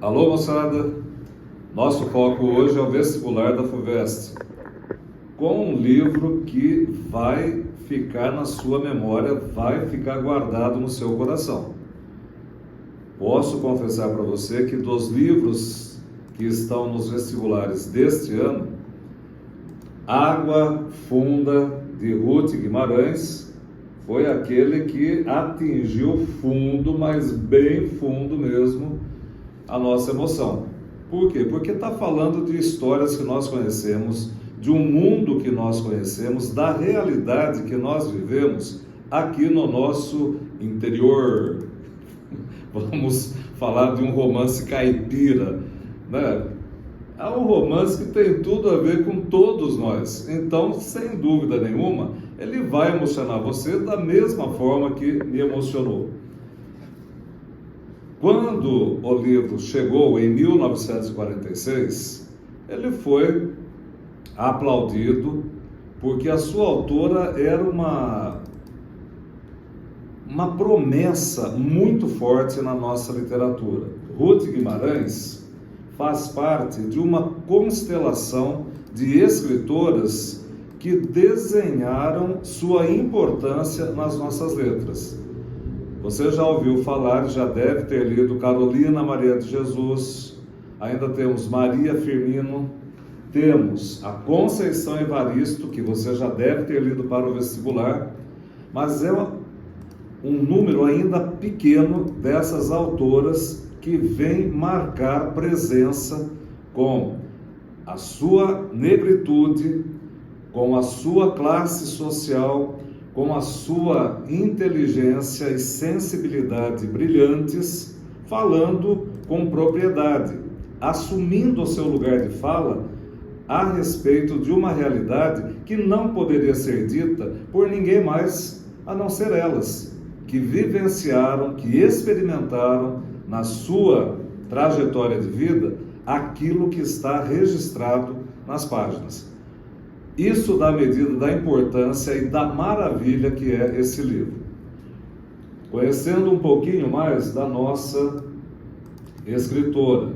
Alô, moçada! Nosso foco hoje é o vestibular da FUVEST, com um livro que vai ficar na sua memória, vai ficar guardado no seu coração. Posso confessar para você que dos livros que estão nos vestibulares deste ano, Água Funda, de Ruth Guimarães, foi aquele que atingiu fundo, mas bem fundo mesmo, a nossa emoção. Por quê? Porque está falando de histórias que nós conhecemos, de um mundo que nós conhecemos, da realidade que nós vivemos aqui no nosso interior. Vamos falar de um romance caipira, né? É um romance que tem tudo a ver com todos nós. Então, sem dúvida nenhuma, ele vai emocionar você da mesma forma que me emocionou. Quando o livro chegou em 1946, ele foi aplaudido porque a sua autora era uma promessa muito forte na nossa literatura. Ruth Guimarães faz parte de uma constelação de escritoras que desenharam sua importância nas nossas letras. Você já ouviu falar, já deve ter lido Carolina Maria de Jesus, ainda temos Maria Firmino, temos a Conceição Evaristo, que você já deve ter lido para o vestibular, mas é um número ainda pequeno dessas autoras que vem marcar presença com a sua negritude, com a sua classe social, com a sua inteligência e sensibilidade brilhantes, falando com propriedade, assumindo o seu lugar de fala a respeito de uma realidade que não poderia ser dita por ninguém mais a não ser elas, que vivenciaram, que experimentaram na sua trajetória de vida aquilo que está registrado nas páginas. Isso dá medida da importância e da maravilha que é esse livro. Conhecendo um pouquinho mais da nossa escritora,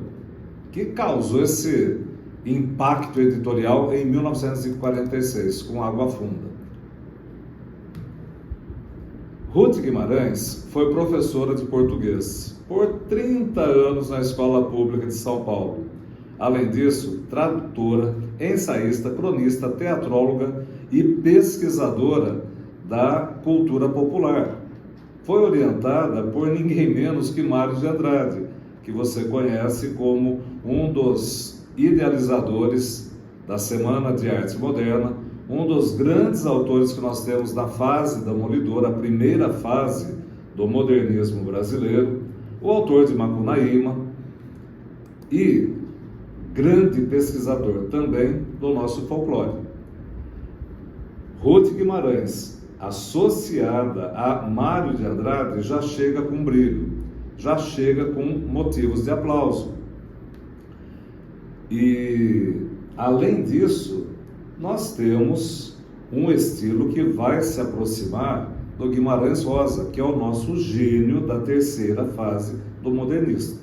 que causou esse impacto editorial em 1946, com Água Funda. Ruth Guimarães foi professora de português por 30 anos na Escola Pública de São Paulo. Além disso, tradutora, ensaísta, cronista, teatróloga e pesquisadora da cultura popular. Foi orientada por ninguém menos que Mário de Andrade, que você conhece como um dos idealizadores da Semana de Arte Moderna, um dos grandes autores que nós temos na fase da Demolidora, a primeira fase do modernismo brasileiro, o autor de Macunaíma e grande pesquisador também do nosso folclore. Ruth Guimarães, associada a Mário de Andrade, já chega com brilho, já chega com motivos de aplauso. E, além disso, nós temos um estilo que vai se aproximar do Guimarães Rosa, que é o nosso gênio da terceira fase do modernismo.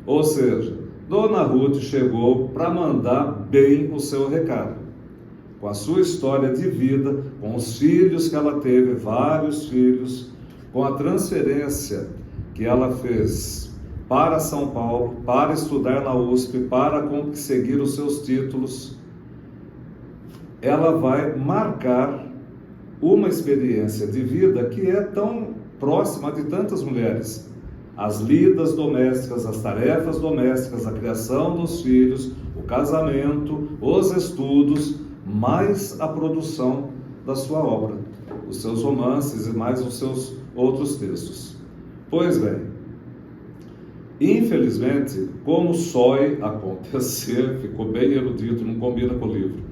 Ou seja, Dona Ruth chegou para mandar bem o seu recado, com a sua história de vida, com os filhos que ela teve, vários filhos, com a transferência que ela fez para São Paulo, para estudar na USP, para conseguir os seus títulos. Ela vai marcar uma experiência de vida que é tão próxima de tantas mulheres. As lidas domésticas, as tarefas domésticas, a criação dos filhos, o casamento, os estudos, mais a produção da sua obra, os seus romances e mais os seus outros textos. Pois bem, infelizmente, como sói acontecer, ficou bem erudito, não combina com o livro.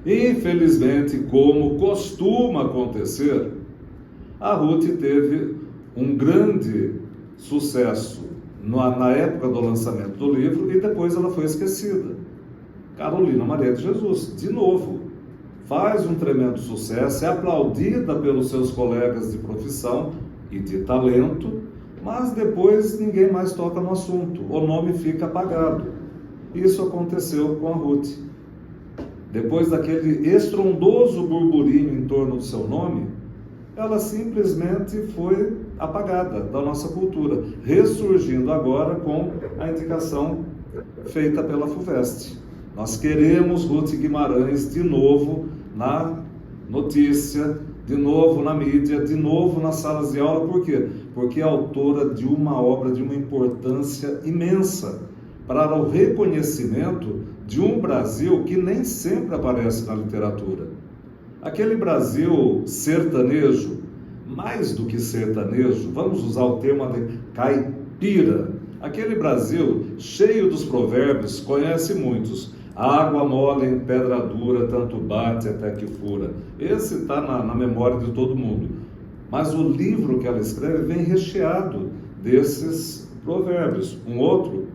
Infelizmente, como costuma acontecer, a Ruth teve um grande sucesso na época do lançamento do livro e depois ela foi esquecida. Carolina Maria de Jesus, de novo, faz um tremendo sucesso, é aplaudida pelos seus colegas de profissão e de talento, mas depois ninguém mais toca no assunto, o nome fica apagado. Isso aconteceu com a Ruth. Depois daquele estrondoso burburinho em torno do seu nome, ela simplesmente foi apagada da nossa cultura, ressurgindo agora com a indicação feita pela FUVEST. Nós queremos Ruth Guimarães de novo na notícia, de novo na mídia, de novo nas salas de aula. Por quê? Porque é autora de uma obra de uma importância imensa para o reconhecimento de um Brasil que nem sempre aparece na literatura. Aquele Brasil sertanejo, mais do que sertanejo, vamos usar o termo de caipira. Aquele Brasil cheio dos provérbios, conhece muitos. Água mole em pedra dura, tanto bate até que fura. Esse está na memória de todo mundo. Mas o livro que ela escreve vem recheado desses provérbios. Um outro...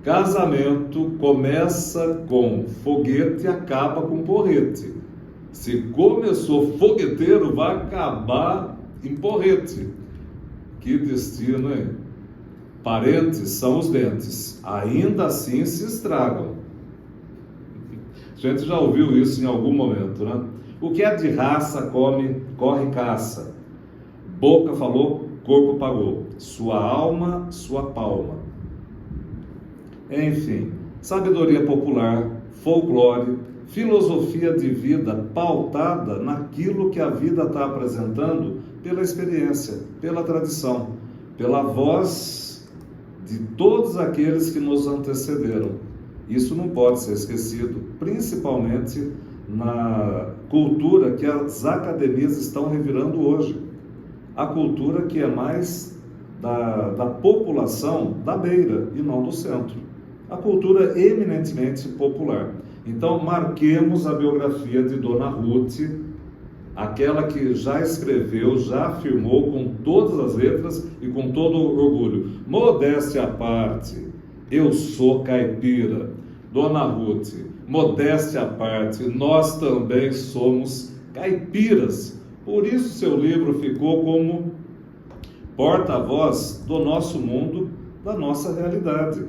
Casamento começa com foguete e acaba com porrete. Se começou fogueteiro, vai acabar em porrete. Que destino, hein? Parentes são os dentes, ainda assim se estragam. A gente já ouviu isso em algum momento, né? O que é de raça, corre caça. Boca falou, corpo pagou. Sua alma, sua palma. Enfim, sabedoria popular, folclore, filosofia de vida pautada naquilo que a vida está apresentando pela experiência, pela tradição, pela voz de todos aqueles que nos antecederam. Isso não pode ser esquecido, principalmente na cultura que as academias estão revirando hoje. A cultura que é mais da população da beira e não do centro. A cultura eminentemente popular. Então, marquemos a biografia de Dona Ruth, aquela que já escreveu, já afirmou com todas as letras e com todo orgulho. Modéstia à parte, eu sou caipira. Dona Ruth, modéstia à parte, nós também somos caipiras. Por isso seu livro ficou como porta-voz do nosso mundo, da nossa realidade,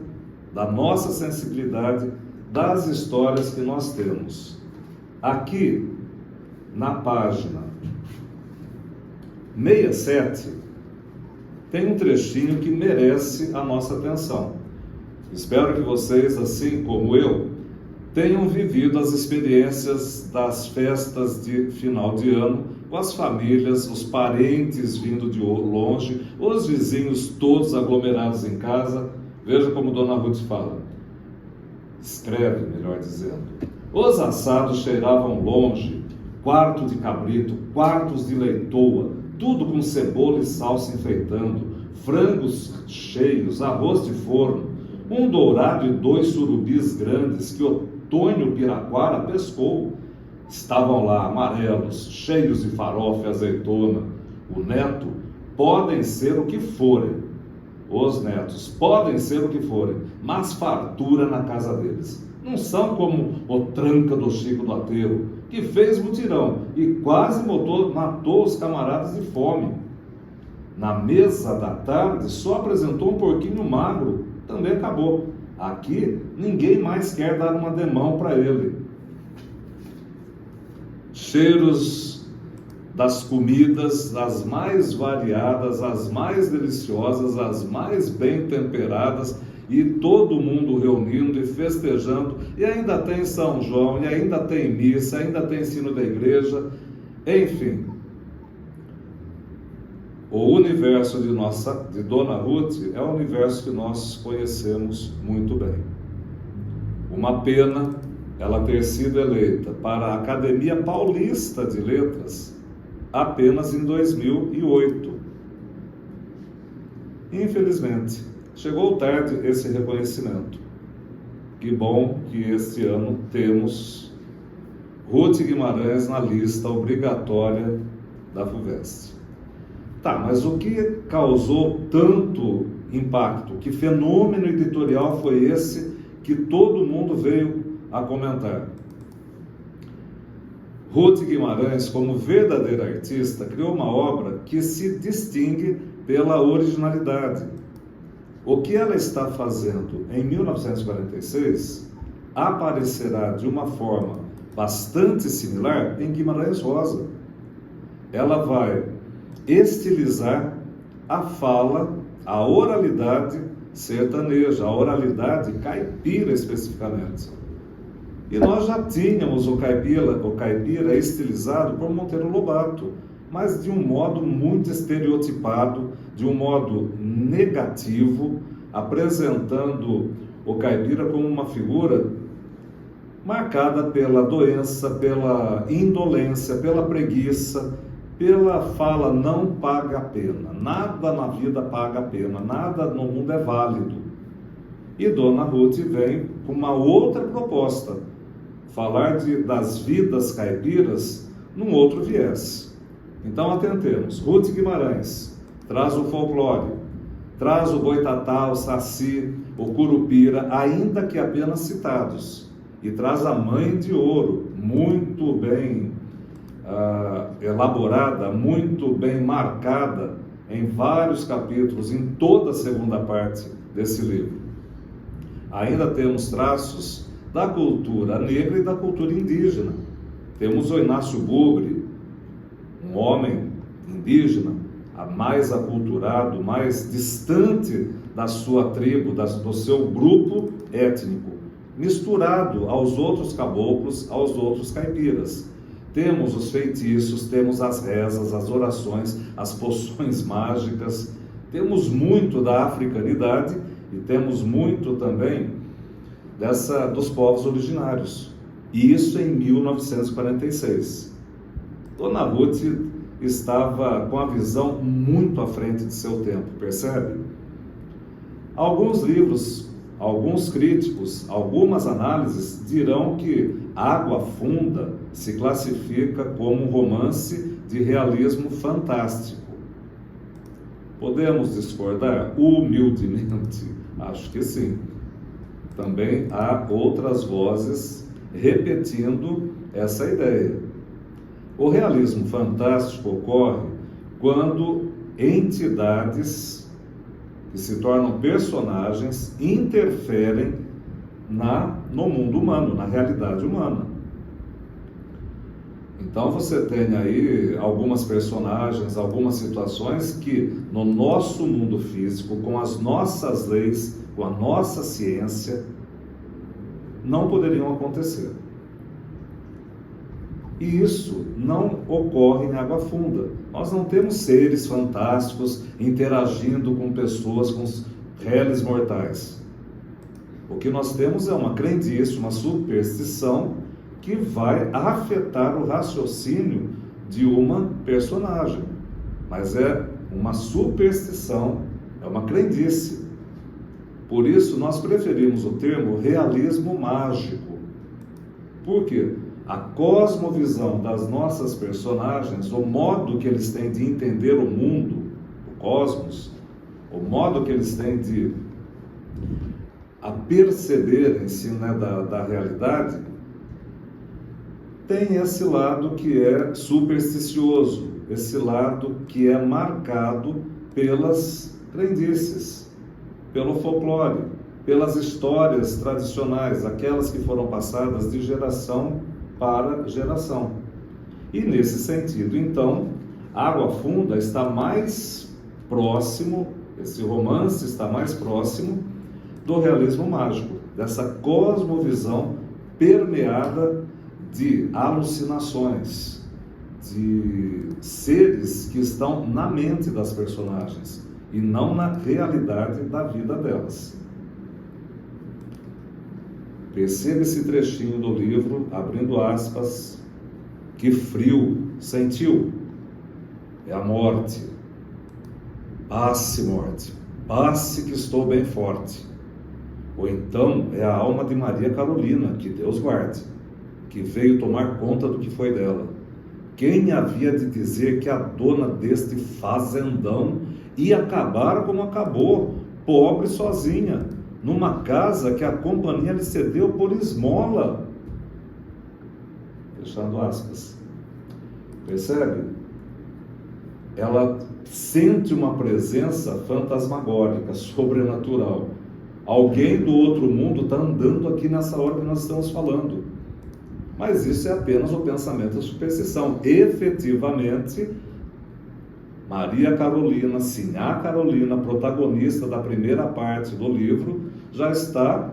da nossa sensibilidade, das histórias que nós temos. Aqui, na página 67, tem um trechinho que merece a nossa atenção. Espero que vocês, assim como eu, tenham vivido as experiências das festas de final de ano, com as famílias, os parentes vindo de longe, os vizinhos todos aglomerados em casa. Veja como Dona Ruth fala, escreve, melhor dizendo. Os assados cheiravam longe, quarto de cabrito, quartos de leitoa, tudo com cebola e salsa enfeitando, frangos cheios, arroz de forno, um dourado e 2 surubis grandes que o Tônio Piraquara pescou. Estavam lá amarelos, cheios de farofa e azeitona. O neto, podem ser o que forem. Os netos podem ser o que forem, mas fartura na casa deles. Não são como o tranca do Chico do Aterro, que fez mutirão e quase matou os camaradas de fome. Na mesa da tarde só apresentou um porquinho magro, também acabou. Aqui ninguém mais quer dar uma demão para ele. Cheiros das comidas, as mais variadas, as mais deliciosas, as mais bem temperadas, e todo mundo reunindo e festejando, e ainda tem São João, e ainda tem missa, ainda tem ensino da igreja, enfim. O universo de Dona Ruth é o universo que nós conhecemos muito bem. Uma pena ela ter sido eleita para a Academia Paulista de Letras apenas em 2008. Infelizmente, chegou tarde esse reconhecimento. Que bom que este ano temos Ruth Guimarães na lista obrigatória da FUVEST. Tá, mas o que causou tanto impacto? Que fenômeno editorial foi esse que todo mundo veio a comentar? Ruth Guimarães, como verdadeira artista, criou uma obra que se distingue pela originalidade. O que ela está fazendo em 1946 aparecerá de uma forma bastante similar em Guimarães Rosa. Ela vai estilizar a fala, a oralidade sertaneja, a oralidade caipira especificamente. E nós já tínhamos o caipira estilizado por Monteiro Lobato, mas de um modo muito estereotipado, de um modo negativo, apresentando o caipira como uma figura marcada pela doença, pela indolência, pela preguiça, pela fala não paga a pena. Nada na vida paga a pena, nada no mundo é válido. E Dona Ruth vem com uma outra proposta, falar das vidas caipiras num outro viés. Então atentemos, Ruth Guimarães traz o folclore, traz o boitatá, o saci, o curupira, ainda que apenas citados, e traz a Mãe de Ouro, muito bem elaborada, muito bem marcada em vários capítulos, em toda a segunda parte desse livro. Ainda temos traços da cultura negra e da cultura indígena. Temos o Inácio Bugre, um homem indígena, mais aculturado, mais distante da sua tribo, do seu grupo étnico, misturado aos outros caboclos, aos outros caipiras. Temos os feitiços, temos as rezas, as orações, as poções mágicas, temos muito da africanidade e temos muito também dos povos originários. E isso em 1946. Dona Ruth estava com a visão muito à frente de seu tempo, percebe? Alguns livros, alguns críticos, algumas análises dirão que Água Funda se classifica como um romance de realismo fantástico. Podemos discordar? Humildemente, acho que sim. Também há outras vozes repetindo essa ideia. O realismo fantástico ocorre quando entidades que se tornam personagens interferem no mundo humano, na realidade humana. Então você tem aí algumas personagens, algumas situações que no nosso mundo físico, com as nossas leis, com a nossa ciência, não poderiam acontecer. E isso não ocorre em Água Funda. Nós não temos seres fantásticos interagindo com pessoas, com réis mortais. O que nós temos é uma crendice, uma superstição que vai afetar o raciocínio de uma personagem. Mas é uma superstição, é uma crendice. Por isso nós preferimos o termo realismo mágico. Por quê? A cosmovisão das nossas personagens, o modo que eles têm de entender o mundo, o cosmos, o modo que eles têm de perceberem-se, né, da realidade, tem esse lado que é supersticioso, esse lado que é marcado pelas crendices, pelo folclore, pelas histórias tradicionais, aquelas que foram passadas de geração para geração. E nesse sentido, então, Água Funda está mais próximo, esse romance está mais próximo do realismo mágico, dessa cosmovisão permeada de alucinações, de seres que estão na mente das personagens e não na realidade da vida delas. Perceba esse trechinho do livro, abrindo aspas, que frio sentiu, é a morte. Passe, morte, passe que estou bem forte. Ou então é a alma de Maria Carolina, que Deus guarde, que veio tomar conta do que foi dela. Quem havia de dizer que a dona deste fazendão ia acabar como acabou, pobre sozinha, numa casa que a companhia lhe cedeu por esmola? Fechando aspas. Percebe? ela sente uma presença fantasmagórica, sobrenatural. Alguém do outro mundo está andando aqui nessa hora que nós estamos falando. Mas isso é apenas o pensamento da superstição. Efetivamente, Maria Carolina, Sinhá Carolina, protagonista da primeira parte do livro, já está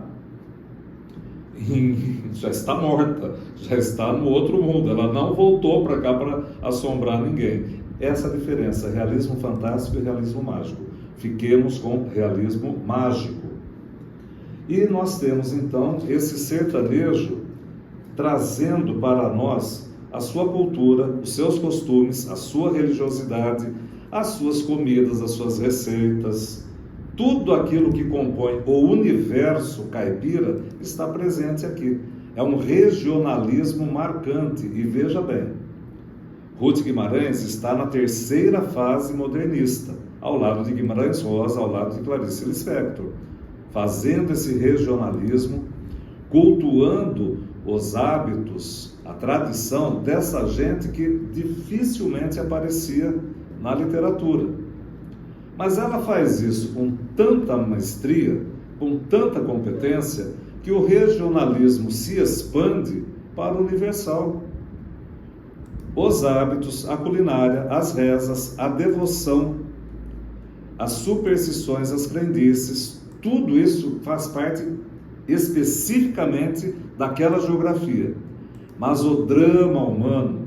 morta, já está no outro mundo. Ela não voltou para cá para assombrar ninguém. Essa é a diferença, realismo fantástico e realismo mágico. Fiquemos com realismo mágico. E nós temos então esse sertanejo trazendo para nós a sua cultura, os seus costumes, a sua religiosidade, as suas comidas, as suas receitas. Tudo aquilo que compõe o universo caipira está presente aqui. É um regionalismo marcante. E veja bem, Ruth Guimarães está na terceira fase modernista, ao lado de Guimarães Rosa, ao lado de Clarice Lispector, fazendo esse regionalismo, cultuando os hábitos, a tradição dessa gente que dificilmente aparecia na literatura. Mas ela faz isso com tanta maestria, com tanta competência, que o regionalismo se expande para o universal. Os hábitos, a culinária, as rezas, a devoção, as superstições, as crendices, tudo isso faz parte especificamente daquela geografia. Mas o drama humano,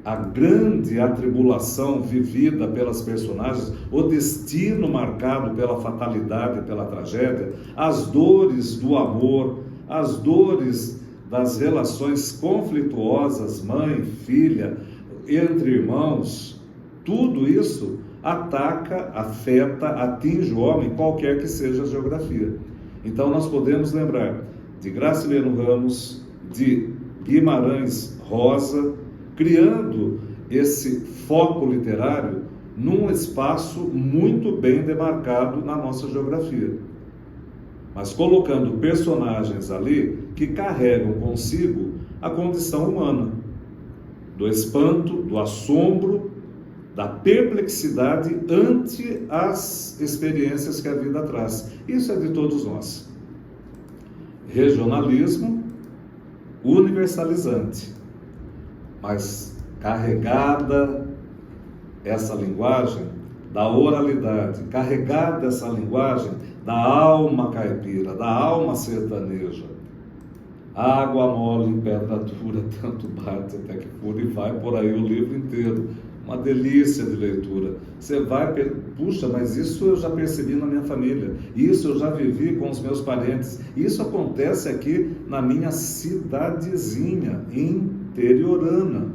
a grande atribulação vivida pelas personagens, o destino marcado pela fatalidade, pela tragédia, as dores do amor, as dores das relações conflituosas, mãe, filha, entre irmãos, tudo isso ataca, afeta, atinge o homem, qualquer que seja a geografia. Então nós podemos lembrar de Graciliano Ramos, de Guimarães Rosa, criando esse foco literário num espaço muito bem demarcado na nossa geografia, mas colocando personagens ali que carregam consigo a condição humana, do espanto, do assombro, da perplexidade ante as experiências que a vida traz. Isso é de todos nós. Regionalismo universalizante, mas carregada essa linguagem da oralidade, carregada essa linguagem da alma caipira, da alma sertaneja. Água mole em pedra dura, tanto bate até que fura, e vai por aí o livro inteiro. Uma delícia de leitura. Você vai, puxa, mas isso eu já percebi na minha família, isso eu já vivi com os meus parentes, isso acontece aqui na minha cidadezinha interiorana.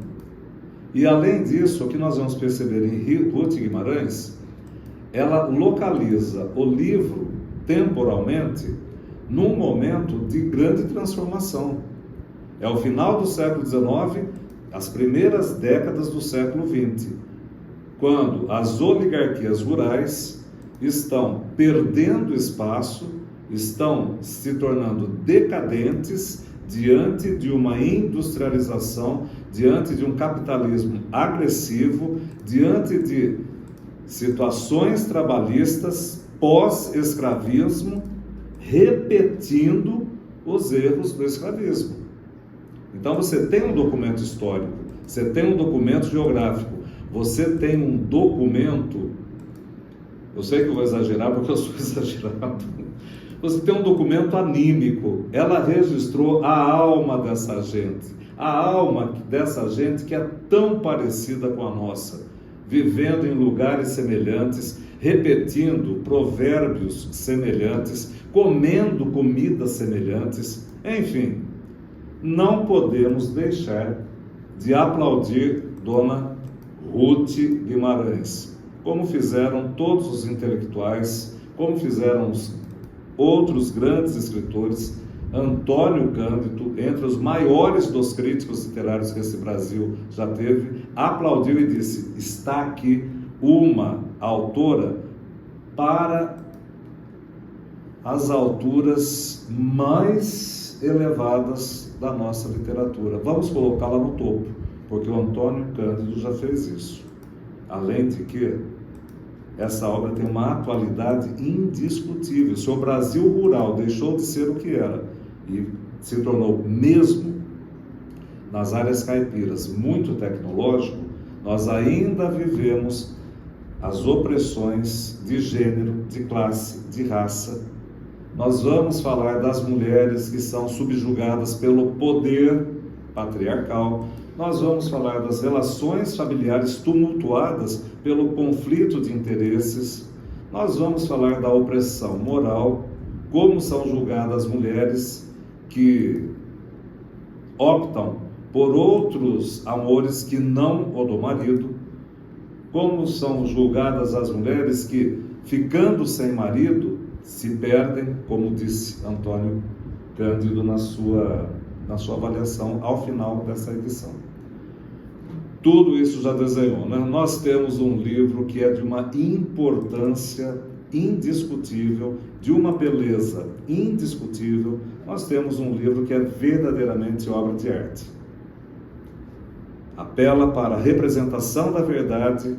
E além disso, o que nós vamos perceber em Ruth Guimarães, ela localiza o livro temporalmente num momento de grande transformação. É o final do século XIX, as primeiras décadas do século XX, quando as oligarquias rurais estão perdendo espaço, estão se tornando decadentes diante de uma industrialização, diante de um capitalismo agressivo, diante de situações trabalhistas pós-escravismo, repetindo os erros do escravismo. Então você tem um documento histórico, você tem um documento geográfico, você tem um documento, eu sei que eu vou exagerar porque eu sou exagerado, você tem um documento anímico. Ela registrou a alma dessa gente, a alma dessa gente que é tão parecida com a nossa, vivendo em lugares semelhantes, repetindo provérbios semelhantes, comendo comidas semelhantes, enfim. Não podemos deixar de aplaudir Dona Ruth Guimarães, como fizeram todos os intelectuais, como fizeram os outros grandes escritores. Antônio Cândido, entre os maiores dos críticos literários que esse Brasil já teve, aplaudiu e disse: está aqui uma autora para as alturas mais elevadas da nossa literatura. Vamos colocá-la no topo, porque o Antônio Cândido já fez isso. Além de que essa obra tem uma atualidade indiscutível. Se o Brasil rural deixou de ser o que era e se tornou, mesmo nas áreas caipiras, muito tecnológico, nós ainda vivemos as opressões de gênero, de classe, de raça. Nós vamos falar das mulheres que são subjugadas pelo poder patriarcal. Nós vamos falar das relações familiares tumultuadas pelo conflito de interesses. Nós vamos falar da opressão moral, como são julgadas as mulheres que optam por outros amores que não o do marido, como são julgadas as mulheres que, ficando sem marido, se perdem, como disse Antônio Cândido na sua avaliação ao final dessa edição. Tudo isso já desenhou, né? Nós temos um livro que é de uma importância indiscutível, de uma beleza indiscutível. Nós temos um livro que é verdadeiramente obra de arte. Apela para a representação da verdade,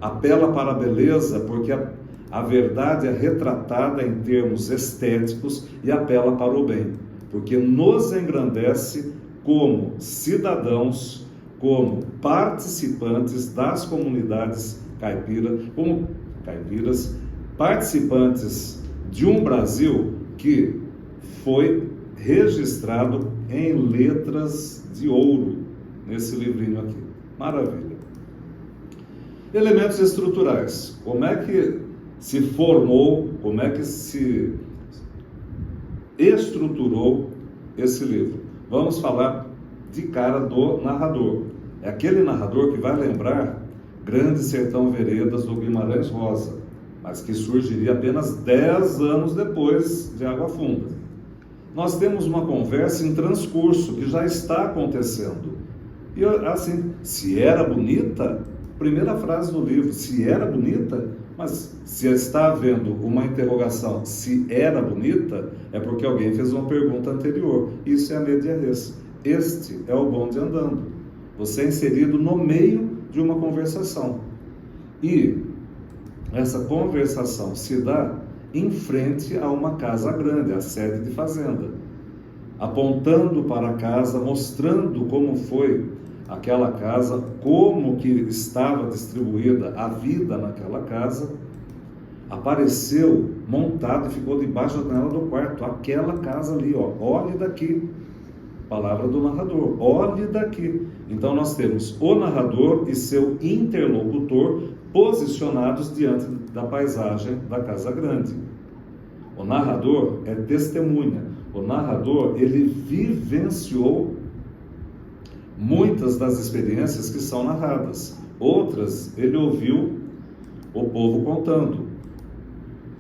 apela para a beleza, porque a verdade é retratada em termos estéticos, e apela para o bem, porque nos engrandece como cidadãos, como participantes das comunidades caipiras, participantes de um Brasil que foi registrado em letras de ouro nesse livrinho aqui. Maravilha. Elementos estruturais. Como é que se formou, como é que se estruturou esse livro? Vamos falar de cara do narrador. É aquele narrador que vai lembrar Grande Sertão Veredas do Guimarães Rosa, mas que surgiria apenas 10 anos depois de Água Funda. Nós temos uma conversa em transcurso que já está acontecendo. E assim, se era bonita, primeira frase do livro, se era bonita, mas se está havendo uma interrogação, se era bonita, é porque alguém fez uma pergunta anterior. Isso é a media res. Este é o bonde andando. Você é inserido no meio de uma conversação. E essa conversação se dá em frente a uma casa grande, a sede de fazenda, apontando para a casa, mostrando como foi aquela casa, como que estava distribuída a vida naquela casa. Apareceu montado e ficou debaixo da janela do quarto, aquela casa ali, ó, olhe daqui. Palavra do narrador, olhe daqui. Então nós temos o narrador e seu interlocutor posicionados diante da paisagem da casa grande. O narrador é testemunha. O narrador, ele vivenciou muitas das experiências que são narradas. Outras, ele ouviu o povo contando.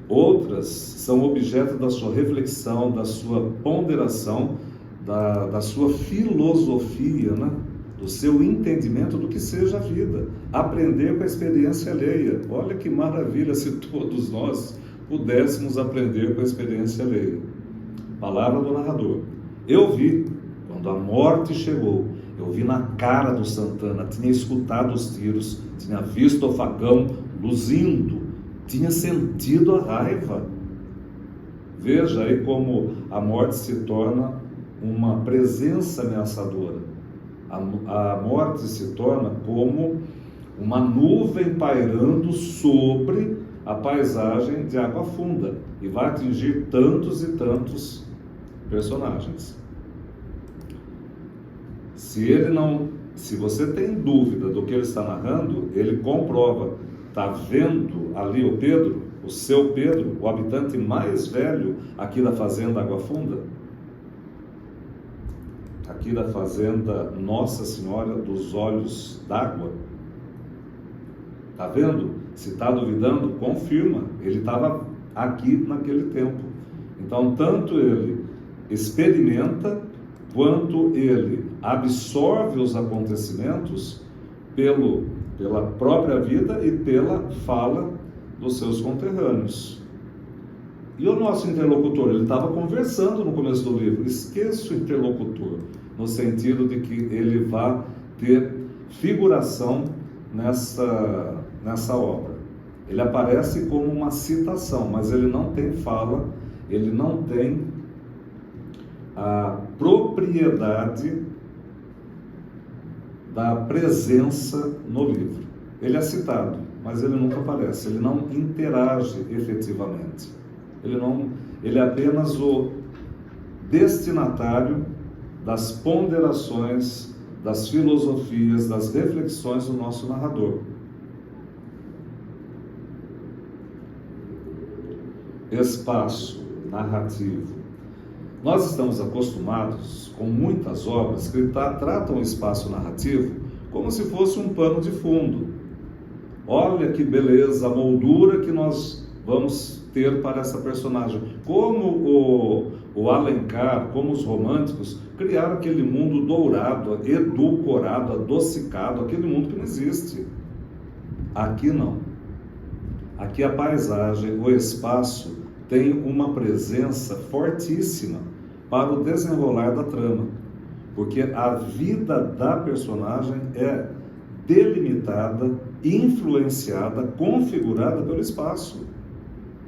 Outras são objeto da sua reflexão, da sua ponderação, da sua filosofia, né? Do seu entendimento do que seja a vida. Aprender com a experiência alheia. Olha que maravilha se todos nós pudéssemos aprender com a experiência alheia. Palavra do narrador. Eu vi, quando a morte chegou, eu vi na cara do Santana, tinha escutado os tiros, tinha visto o facão luzindo, tinha sentido a raiva. Veja aí como a morte se torna uma presença ameaçadora. A morte se torna como uma nuvem pairando sobre a paisagem de Água Funda e vai atingir tantos e tantos personagens. Se você tem dúvida do que ele está narrando, ele comprova. Está vendo ali o Pedro, o seu Pedro, o habitante mais velho aqui da fazenda Água Funda? Aqui da fazenda Nossa Senhora dos Olhos d'Água. Está vendo? Se está duvidando, confirma. Ele estava aqui naquele tempo. Então, tanto ele experimenta, quanto ele absorve os acontecimentos pela própria vida e pela fala dos seus conterrâneos. E o nosso interlocutor, ele estava conversando no começo do livro. Esqueça o interlocutor, no sentido de que ele vai ter figuração nessa obra. Ele aparece como uma citação, mas ele não tem fala, ele não tem a propriedade da presença no livro. Ele é citado, mas ele nunca aparece, ele não interage efetivamente. Ele é apenas o destinatário das ponderações, das filosofias, das reflexões do nosso narrador. Espaço narrativo. Nós estamos acostumados com muitas obras que tratam o espaço narrativo como se fosse um pano de fundo. Olha que beleza, a moldura que nós vamos ter para essa personagem. Como o Alencar, como os românticos, criaram aquele mundo dourado, edulcorado, adocicado, aquele mundo que não existe. Aqui não. Aqui a paisagem, o espaço, tem uma presença fortíssima para o desenrolar da trama, porque a vida da personagem é delimitada, influenciada, configurada pelo espaço.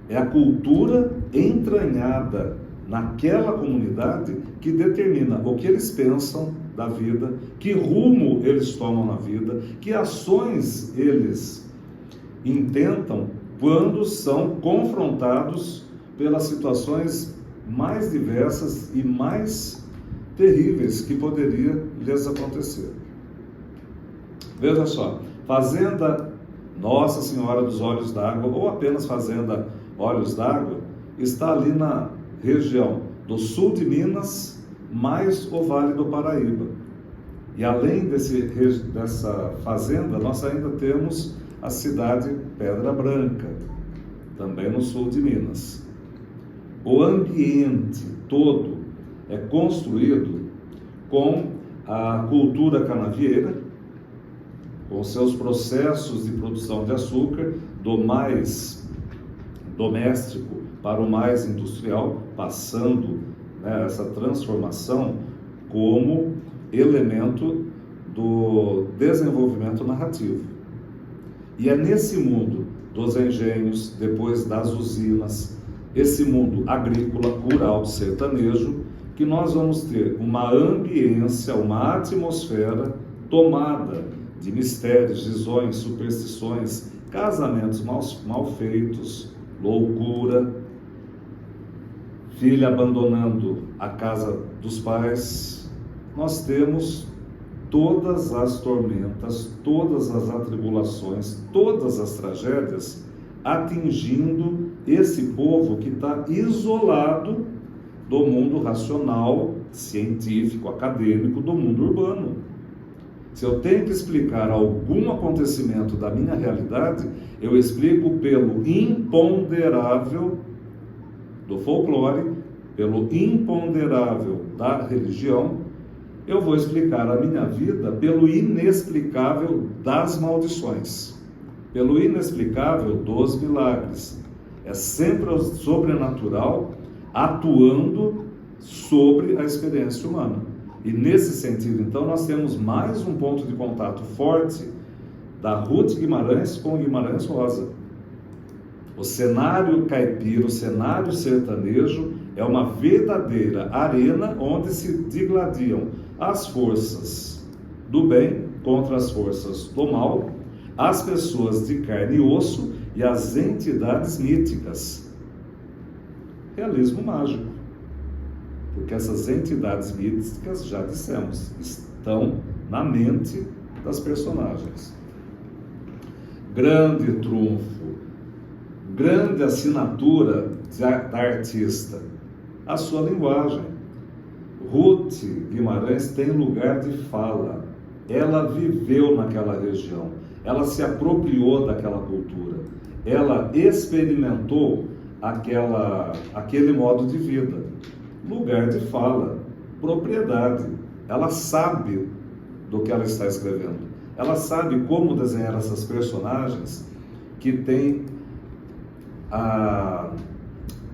É a cultura entranhada naquela comunidade que determina o que eles pensam da vida, que rumo eles tomam na vida, que ações eles intentam quando são confrontados pelas situações mais diversas e mais terríveis que poderia lhes acontecer. Veja só, Fazenda Nossa Senhora dos Olhos d'Água, ou apenas Fazenda Olhos d'Água, está ali na região do sul de Minas, mais o Vale do Paraíba. E além dessa fazenda, nós ainda temos a cidade Pedra Branca, também no sul de Minas. O ambiente todo é construído com a cultura canavieira, com seus processos de produção de açúcar, do mais doméstico para o mais industrial, passando essa transformação como elemento do desenvolvimento narrativo. E é nesse mundo dos engenhos, depois das usinas, esse mundo agrícola, rural, sertanejo, que nós vamos ter uma ambiência, uma atmosfera tomada de mistérios, visões, superstições, casamentos mal feitos, loucura, filha abandonando a casa dos pais. Nós temos todas as tormentas, todas as atribulações, todas as tragédias atingindo esse povo que está isolado do mundo racional, científico, acadêmico, do mundo urbano. Se eu tenho que explicar algum acontecimento da minha realidade, eu explico pelo imponderável do folclore, pelo imponderável da religião. Eu vou explicar a minha vida pelo inexplicável das maldições, pelo inexplicável dos milagres. É sempre o sobrenatural atuando sobre a experiência humana. E nesse sentido, então, nós temos mais um ponto de contato forte da Ruth Guimarães com Guimarães Rosa. O cenário caipira, o cenário sertanejo, é uma verdadeira arena onde se digladiam as forças do bem contra as forças do mal, as pessoas de carne e osso e as entidades míticas. Realismo mágico. Porque essas entidades míticas, já dissemos, estão na mente das personagens. Grande trunfo, grande assinatura da artista, a sua linguagem. Ruth Guimarães tem lugar de fala. Ela viveu naquela região, ela se apropriou daquela cultura, ela experimentou aquele modo de vida. Lugar de fala, propriedade. Ela sabe do que ela está escrevendo. Ela sabe como desenhar essas personagens que têm a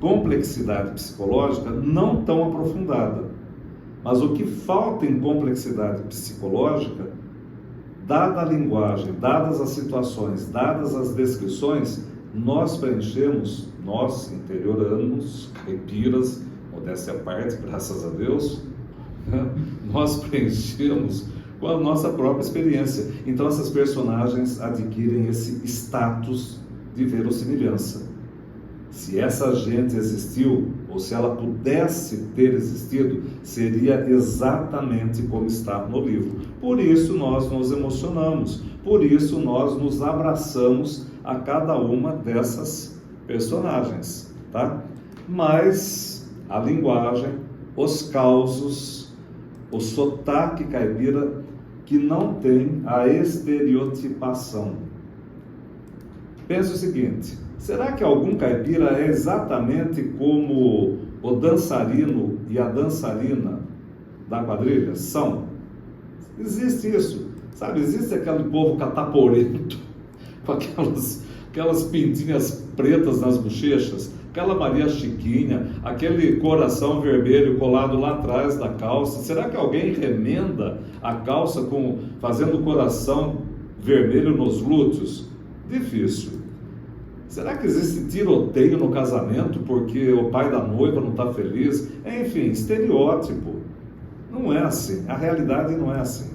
complexidade psicológica não tão aprofundada. Mas o que falta em complexidade psicológica dada a linguagem, dadas as situações, dadas as descrições, nós preenchemos, nós, interioranos, caipiras, modéstia à parte, graças a Deus, nós preenchemos com a nossa própria experiência. Então essas personagens adquirem esse status de verossimilhança. Se essa gente existiu, ou se ela pudesse ter existido, seria exatamente como está no livro. Por isso nós nos emocionamos, por isso nós nos abraçamos a cada uma dessas personagens, tá? Mas a linguagem, os causos, o sotaque caipira, que não tem a estereotipação. Pensa o seguinte: será que algum caipira é exatamente como o dançarino e a dançarina da quadrilha? São. Existe isso, sabe? Existe aquele povo cataporento, com aquelas pintinhas pretas nas bochechas, aquela Maria Chiquinha, aquele coração vermelho colado lá atrás da calça. Será que alguém remenda a calça fazendo coração vermelho nos glúteos? Difícil. Será que existe tiroteio no casamento porque o pai da noiva não está feliz? Enfim, estereótipo. Não é assim, a realidade não é assim.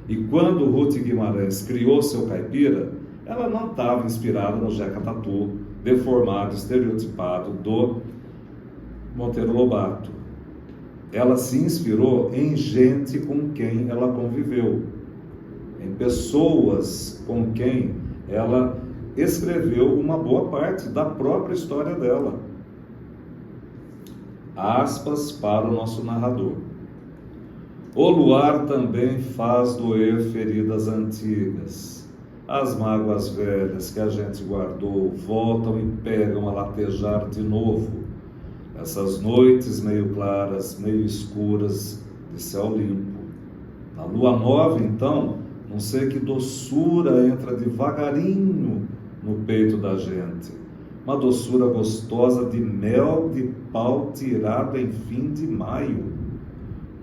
E quando Ruth Guimarães criou seu caipira, ela não estava inspirada no Jeca Tatu, deformado, estereotipado do Monteiro Lobato. Ela se inspirou em gente com quem ela conviveu, em pessoas com quem ela escreveu uma boa parte da própria história dela. Aspas para o nosso narrador. O luar também faz doer feridas antigas. As mágoas velhas que a gente guardou voltam e pegam a latejar de novo. Essas noites meio claras, meio escuras, de céu limpo. Na lua nova, então, não sei que doçura entra devagarinho no peito da gente. Uma doçura gostosa de mel de pau tirado em fim de maio.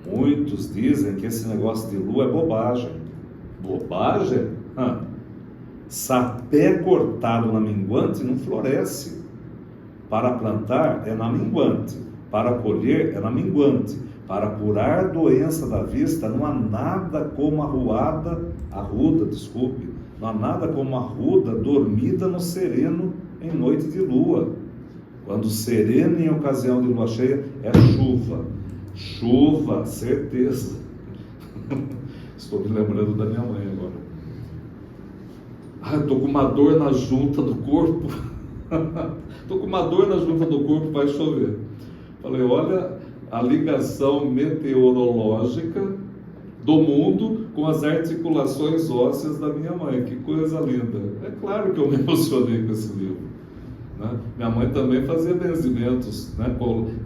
Muitos dizem que esse negócio de lua é bobagem. Bobagem? Sapé cortado na minguante não floresce. Para plantar é na minguante, para colher é na minguante, para curar doença da vista não há nada como arruda, não há nada como arruda dormida no sereno em noite de lua. Quando sereno em ocasião de lua cheia é chuva, certeza. Estou me lembrando da minha mãe agora. Estou com uma dor na junta do corpo. Estou com uma dor na junta do corpo, vai chover. Falei, olha a ligação meteorológica do mundo com as articulações ósseas da minha mãe. Que coisa linda. É claro que eu me emocionei com esse livro. Né? Minha mãe também fazia benzimentos, né?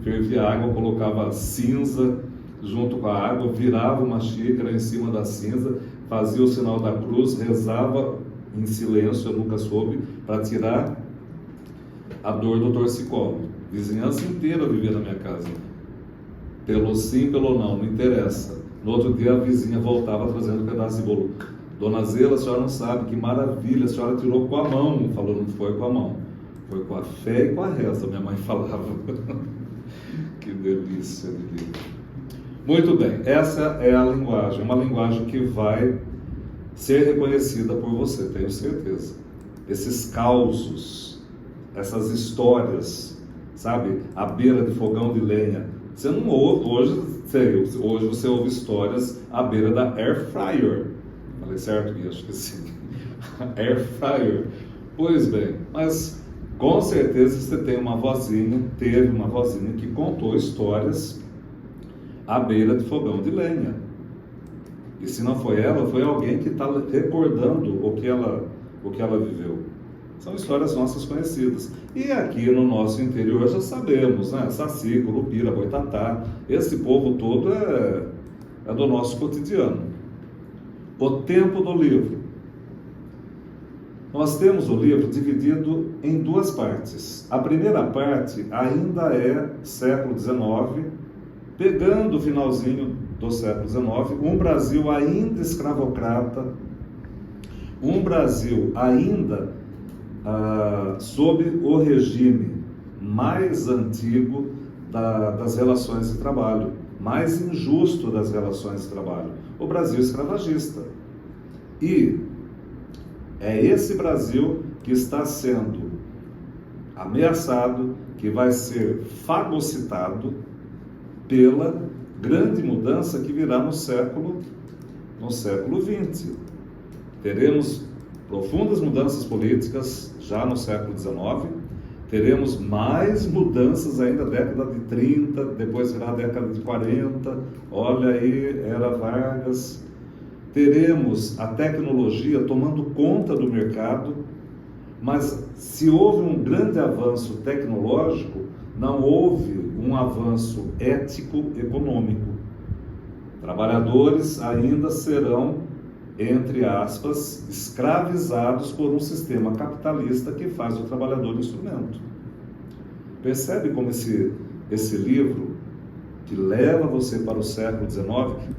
Fervia água, colocava cinza junto com a água, virava uma xícara em cima da cinza, fazia o sinal da cruz, rezava em silêncio, eu nunca soube, para tirar a dor do torcicolo. Vizinhança inteira vivia na minha casa. Pelo sim, pelo não interessa. No outro dia a vizinha voltava trazendo um pedaço de bolo. Dona Zela, a senhora não sabe, que maravilha, a senhora tirou com a mão. Falou, não foi com a mão, foi com a fé e com a reza, minha mãe falava. Que delícia de livro. Muito bem, essa é a linguagem, uma linguagem que vai ser reconhecida por você, tenho certeza. Esses causos, essas histórias, sabe, à beira de fogão de lenha. Você não ouve, hoje você ouve histórias à beira da air fryer. Falei certo, Gui? Acho que sim. Air fryer. Pois bem, mas com certeza você teve uma vozinha que contou histórias à beira de fogão de lenha. E se não foi ela, foi alguém que está recordando o que ela viveu. São histórias nossas conhecidas. E aqui no nosso interior já sabemos, né? Saci, Curupira, Boitatá, esse povo todo é do nosso cotidiano. O tempo do livro. Nós temos o livro dividido em duas partes. A primeira parte ainda é século XIX, pegando o finalzinho do século XIX, um Brasil ainda escravocrata, Um Brasil ainda sob o regime mais antigo das relações de trabalho, mais injusto das relações de trabalho, o Brasil escravagista. E é esse Brasil que está sendo ameaçado, que vai ser fagocitado pela grande mudança que virá no século XX. Teremos profundas mudanças políticas já no século XIX, teremos mais mudanças ainda na década de 30, depois virá a década de 40, olha aí, era Vargas. Teremos a tecnologia tomando conta do mercado, mas se houve um grande avanço tecnológico, não houve um avanço ético-econômico. Trabalhadores ainda serão, entre aspas, escravizados por um sistema capitalista que faz o trabalhador instrumento. Percebe como esse livro, que leva você para o século XIX,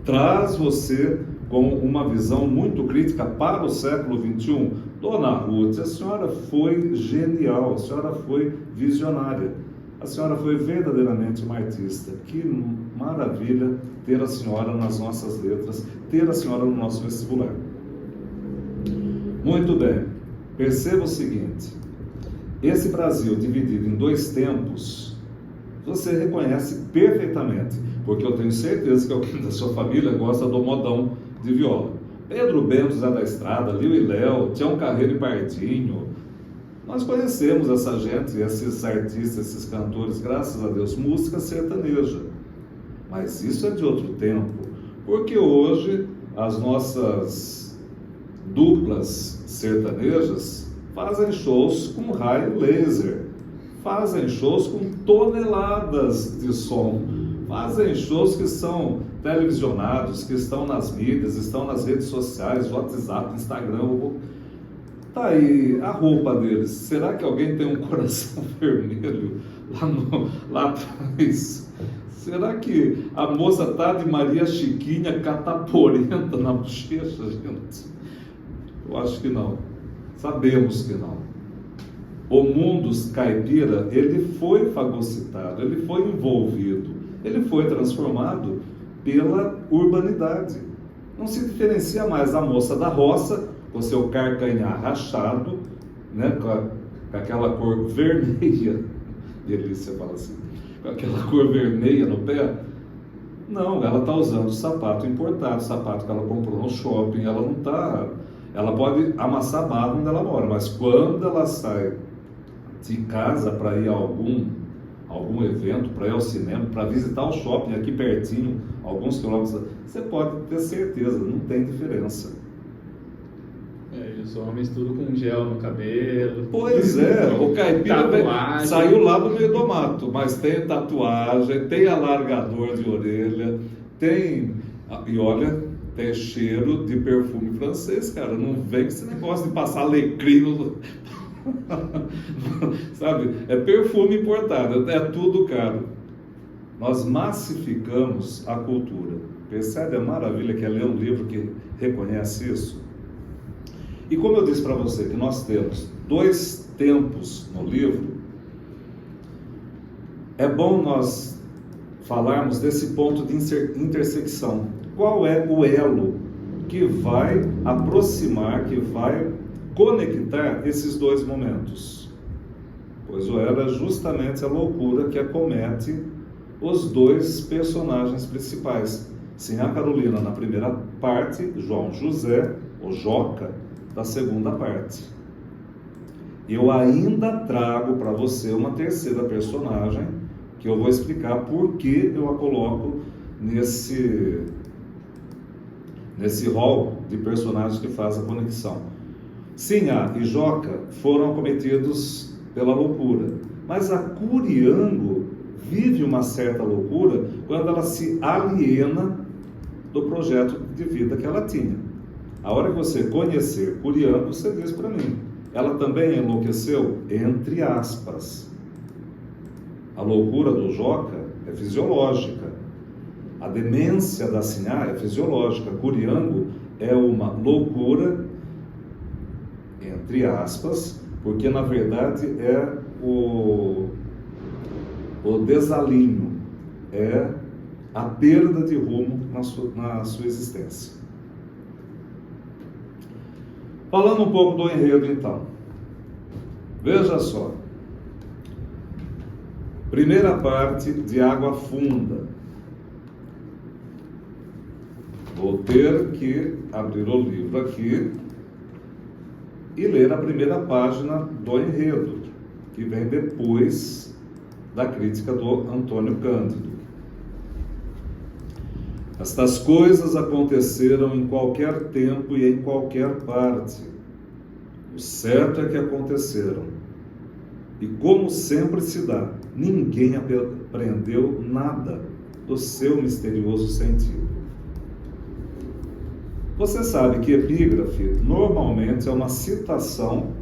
traz você com uma visão muito crítica para o século XXI? Dona Ruth, a senhora foi genial, a senhora foi visionária, a senhora foi verdadeiramente uma artista. Que maravilha ter a senhora nas nossas letras, ter a senhora no nosso vestibular. Muito bem, perceba o seguinte, esse Brasil dividido em dois tempos, você reconhece perfeitamente, porque eu tenho certeza que alguém da sua família gosta do modão de viola. Pedro Bento, Zé da Estrada, Liu e Léo, Tião Carreiro e Pardinho. Nós conhecemos essa gente, esses artistas, esses cantores, graças a Deus, música sertaneja. Mas isso é de outro tempo, porque hoje as nossas duplas sertanejas fazem shows com raio laser, fazem shows com toneladas de som, fazem shows que são televisionados, que estão nas mídias, estão nas redes sociais, WhatsApp, Instagram. Tá aí a roupa deles. Será que alguém tem um coração vermelho lá atrás? Será que a moça tá de Maria Chiquinha cataporenta na bochecha, gente? Eu acho que não. Sabemos que não. O mundo caipira, ele foi fagocitado, ele foi envolvido, ele foi transformado pela urbanidade. Não se diferencia mais a moça da roça, com seu carcanhar rachado, né, com aquela cor vermelha, delícia, fala assim, com aquela cor vermelha no pé. Não, ela está usando sapato importado, sapato que ela comprou no shopping, ela não está... Ela pode amassar barro onde ela mora, mas quando ela sai de casa para ir a algum evento, para ir ao cinema, para visitar o shopping aqui pertinho, alguns quilômetros, você pode ter certeza, não tem diferença. E os homens tudo com gel no cabelo. Pois é, o caipira saiu lá do meio do mato, mas tem tatuagem, tem alargador de orelha, tem... E olha, tem cheiro de perfume francês, cara. Não vem com esse negócio de passar alecrim no... Sabe? É perfume importado, é tudo caro. Nós massificamos a cultura. Percebe a maravilha que é ler um livro que reconhece isso? E como eu disse para você que nós temos dois tempos no livro, é bom nós falarmos desse ponto de intersecção. Qual é o elo que vai aproximar, que vai conectar esses dois momentos? Pois o elo é justamente a loucura que acomete os dois personagens principais. Sinhá Carolina na primeira parte, João José, o Joca, da segunda parte. Eu ainda trago para você uma terceira personagem, que eu vou explicar por que eu a coloco nesse rol de personagens que faz a conexão. Sinhá e Joca foram acometidos pela loucura, mas a Curiango vive uma certa loucura quando ela se aliena do projeto de vida que ela tinha. A hora que você conhecer Curiango, você diz para mim, ela também enlouqueceu? Entre aspas. A loucura do Joca é fisiológica. A demência da Sinhá é fisiológica. Curiango é uma loucura entre aspas, porque na verdade é o desalinho, é a perda de rumo na sua existência. Falando um pouco do enredo, então. Veja só. Primeira parte de Água Funda. Vou ter que abrir o livro aqui e ler a primeira página do enredo, que vem depois da crítica do Antônio Cândido. Estas coisas aconteceram em qualquer tempo e em qualquer parte. O certo é que aconteceram. E como sempre se dá, ninguém aprendeu nada do seu misterioso sentido. Você sabe que epígrafe normalmente é uma citação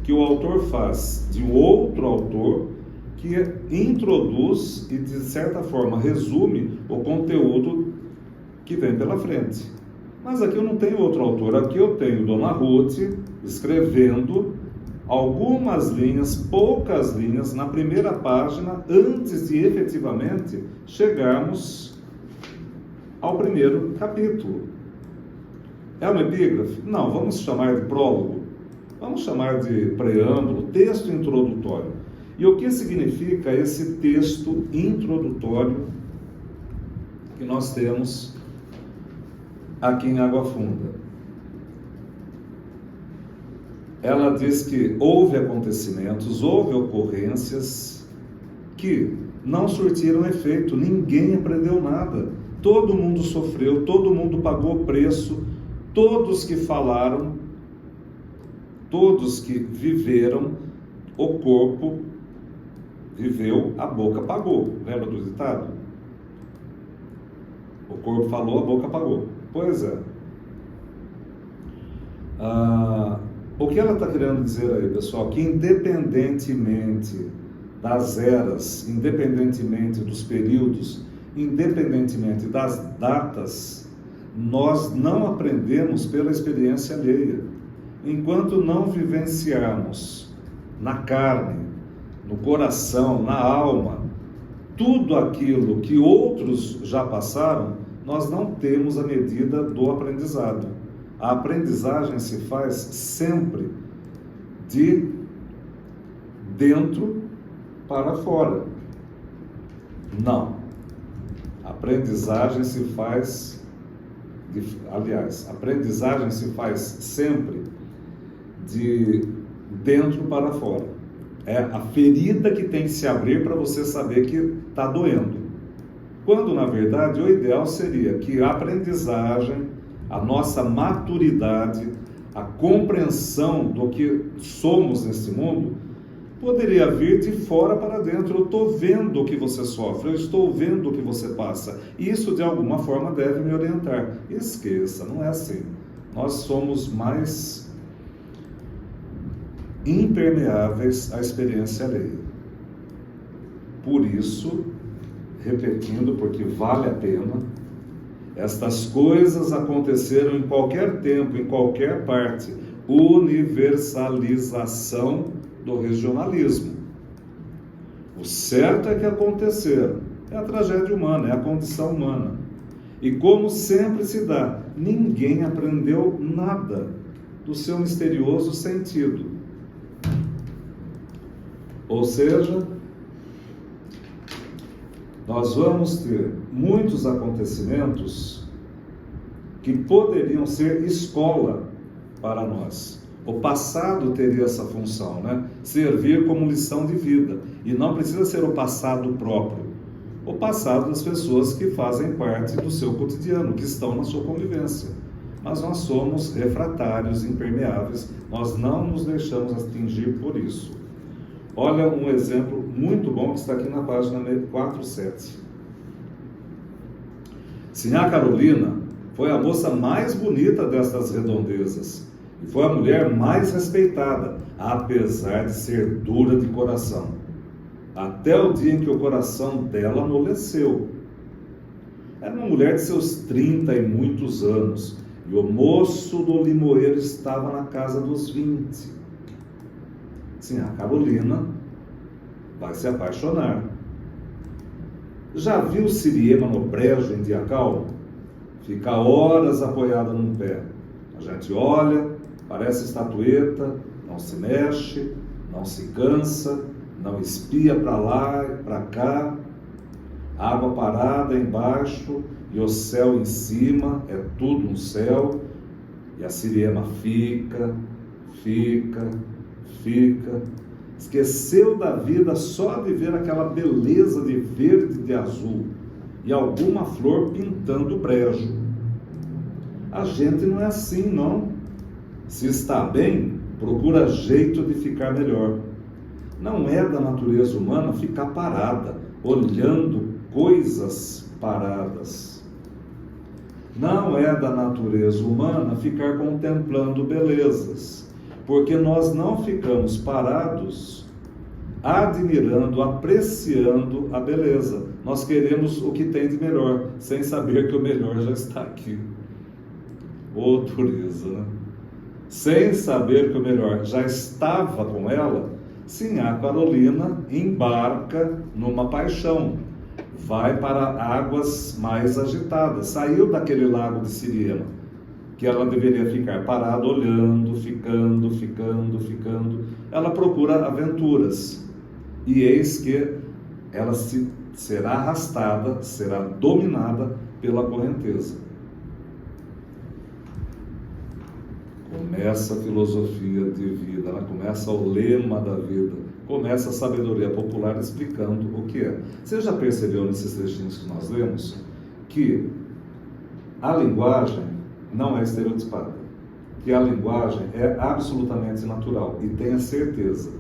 que o autor faz de outro autor que introduz e, de certa forma, resume o conteúdo que vem pela frente. Mas aqui eu não tenho outro autor, aqui eu tenho Dona Ruth escrevendo algumas linhas, poucas linhas, na primeira página, antes de efetivamente chegarmos ao primeiro capítulo. É uma epígrafe? Não, vamos chamar de prólogo, vamos chamar de preâmbulo, texto introdutório. E o que significa esse texto introdutório que nós temos aqui em Água Funda? Ela diz que houve acontecimentos, houve ocorrências que não surtiram efeito, ninguém aprendeu nada, todo mundo sofreu, todo mundo pagou preço, todos que falaram, todos que viveram, o corpo viveu, a boca pagou. Lembra do ditado? O corpo falou, a boca pagou. Pois é. O que ela está querendo dizer aí, pessoal? Que independentemente das eras, independentemente dos períodos, independentemente das datas, nós não aprendemos pela experiência alheia. Enquanto não vivenciarmos na carne, no coração, na alma, tudo aquilo que outros já passaram, nós não temos a medida do aprendizado. A aprendizagem se faz sempre de dentro para fora. Não. A aprendizagem se faz, aprendizagem se faz sempre de dentro para fora. É a ferida que tem que se abrir para você saber que está doendo. Quando, na verdade, o ideal seria que a aprendizagem, a nossa maturidade, a compreensão do que somos nesse mundo, poderia vir de fora para dentro. Eu estou vendo o que você sofre, eu estou vendo o que você passa. E isso, de alguma forma, deve me orientar. Esqueça, não é assim. Nós somos mais impermeáveis à experiência alheia. Por isso, repetindo, porque vale a pena, estas coisas aconteceram em qualquer tempo, em qualquer parte. Universalização do regionalismo. O certo é que aconteceram. É a tragédia humana, é a condição humana. E como sempre se dá, ninguém aprendeu nada do seu misterioso sentido. Ou seja, nós vamos ter muitos acontecimentos que poderiam ser escola para nós. O passado teria essa função, né? Servir como lição de vida. E não precisa ser o passado próprio. O passado das pessoas que fazem parte do seu cotidiano, que estão na sua convivência. Mas nós somos refratários, impermeáveis. Nós não nos deixamos atingir por isso. Olha um exemplo muito bom que está aqui na página 47. Sinhá Carolina foi a moça mais bonita destas redondezas e foi a mulher mais respeitada, apesar de ser dura de coração, até o dia em que o coração dela amoleceu. Era uma mulher de seus 30 e muitos anos, e o moço do limoeiro estava na casa dos 20. Sim, a Carolina vai se apaixonar. Já viu Siriema no brejo em dia calmo? Fica horas apoiada num pé. A gente olha, parece estatueta, não se mexe, não se cansa, não espia para lá e para cá. Água parada embaixo e o céu em cima, é tudo um céu. E a Siriema fica. Esqueceu da vida só de ver aquela beleza de verde e de azul e alguma flor pintando o brejo. A gente não é assim, não. Se está bem, procura jeito de ficar melhor. Não é da natureza humana ficar parada, olhando coisas paradas. Não é da natureza humana ficar contemplando belezas, porque nós não ficamos parados admirando, apreciando a beleza. Nós queremos o que tem de melhor, sem saber que o melhor já está aqui. Ô dureza, né? Sem saber que o melhor já estava com ela, sim, a Carolina embarca numa paixão. Vai para águas mais agitadas. Saiu daquele lago de Siriema, que ela deveria ficar parada, olhando, ficando. Ela procura aventuras. E eis que ela será arrastada, será dominada pela correnteza. Começa a filosofia de vida, começa o lema da vida, começa a sabedoria popular explicando o que é. Você já percebeu nesses trechinhos que nós lemos que a linguagem não é estereotipada, que a linguagem é absolutamente natural, e tenha certeza,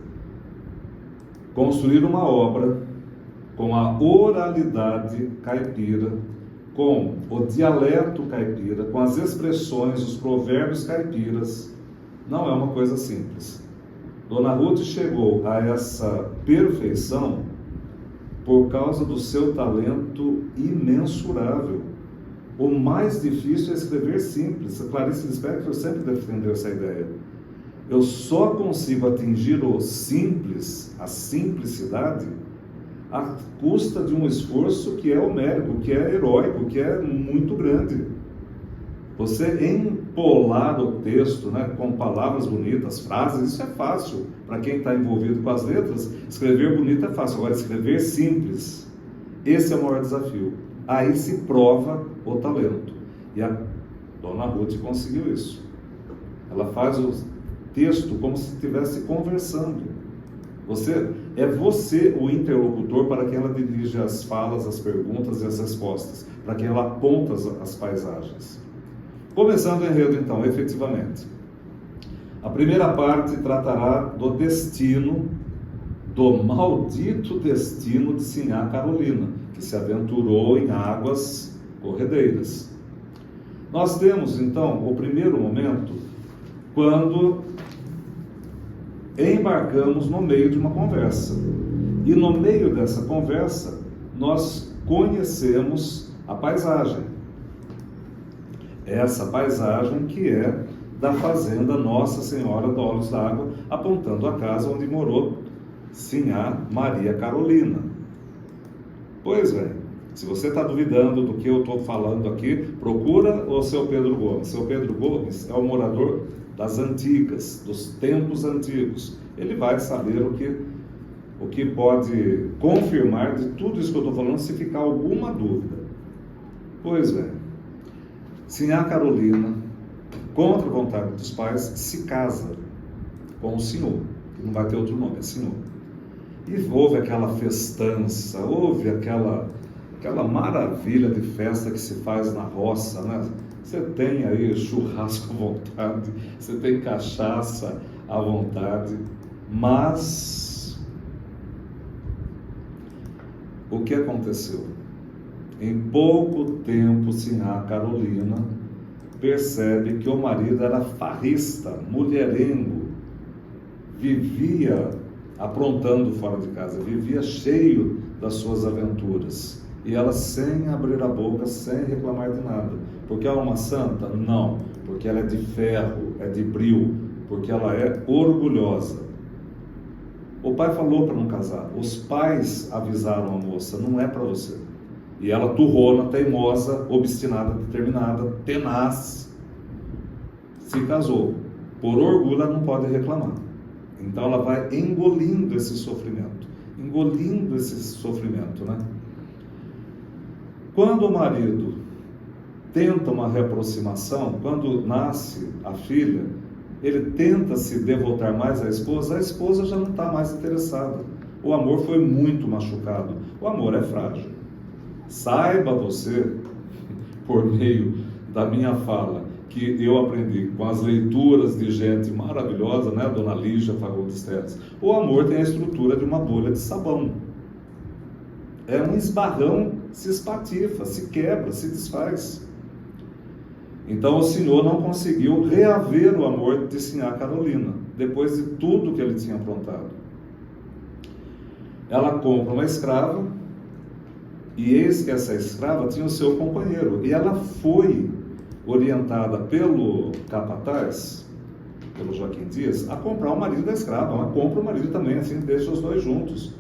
construir uma obra com a oralidade caipira, com o dialeto caipira, com as expressões, os provérbios caipiras, não é uma coisa simples. Dona Ruth chegou a essa perfeição por causa do seu talento imensurável. O mais difícil é escrever simples. A Clarice Lispector sempre defendeu essa ideia. Eu só consigo atingir o simples, a simplicidade, à custa de um esforço que é homérico, que é heróico, que é muito grande. Você empolar o texto, com palavras bonitas, frases, isso é fácil. Para quem está envolvido com as letras, escrever bonito é fácil. Agora, escrever simples, esse é o maior desafio. Aí se prova o talento. E a Dona Ruth conseguiu isso. Ela faz o texto como se estivesse conversando. Você o interlocutor para quem ela dirige as falas, as perguntas e as respostas, para quem ela aponta as paisagens. Começando o enredo, então, efetivamente. A primeira parte tratará do destino, do maldito destino de Sinhá Carolina, que se aventurou em águas corredeiras. Nós temos, então, o primeiro momento, quando embarcamos no meio de uma conversa. E no meio dessa conversa, nós conhecemos a paisagem. Essa paisagem que é da fazenda Nossa Senhora dos Olhos d'Água, apontando a casa onde morou Sinhá Maria Carolina. Pois bem, se você está duvidando do que eu estou falando aqui, procura o seu Pedro Gomes. Seu Pedro Gomes é o morador das antigas, dos tempos antigos. Ele vai saber o que pode confirmar de tudo isso que eu estou falando, se ficar alguma dúvida. Pois bem, Sinhá Carolina, contra a vontade dos pais, se casa com o senhor, que não vai ter outro nome, é senhor. E houve aquela festança, houve aquela maravilha de festa que se faz na roça, Você tem aí churrasco à vontade, você tem cachaça à vontade, mas o que aconteceu? Em pouco tempo, Sinhá Carolina percebe que o marido era farrista, mulherengo, vivia aprontando fora de casa, vivia cheio das suas aventuras. E ela sem abrir a boca, sem reclamar de nada. Porque ela é uma santa? Não, porque ela é de ferro, é de bril, porque ela é orgulhosa. O pai falou para não casar, os pais avisaram a moça, não é para você. E ela, turrona, teimosa, obstinada, determinada, tenaz, se casou. Por orgulho ela não pode reclamar. Então ela vai engolindo esse sofrimento, né? Quando o marido tenta uma reaproximação, quando nasce a filha, ele tenta se devotar mais à esposa, a esposa já não está mais interessada. O amor foi muito machucado. O amor é frágil. Saiba você, por meio da minha fala, que eu aprendi com as leituras de gente maravilhosa, né? Dona Lígia Fagundes Teles. O amor tem a estrutura de uma bolha de sabão. É um esbarrão, se espatifa, se quebra, se desfaz. Então o Senhor não conseguiu reaver o amor de Sinhá Carolina, depois de tudo que ele tinha aprontado. Ela compra uma escrava, e eis que essa escrava tinha o seu companheiro, e ela foi orientada pelo capataz, pelo Joaquim Dias, a comprar o marido da escrava. Ela compra o marido também, assim, deixa os dois juntos.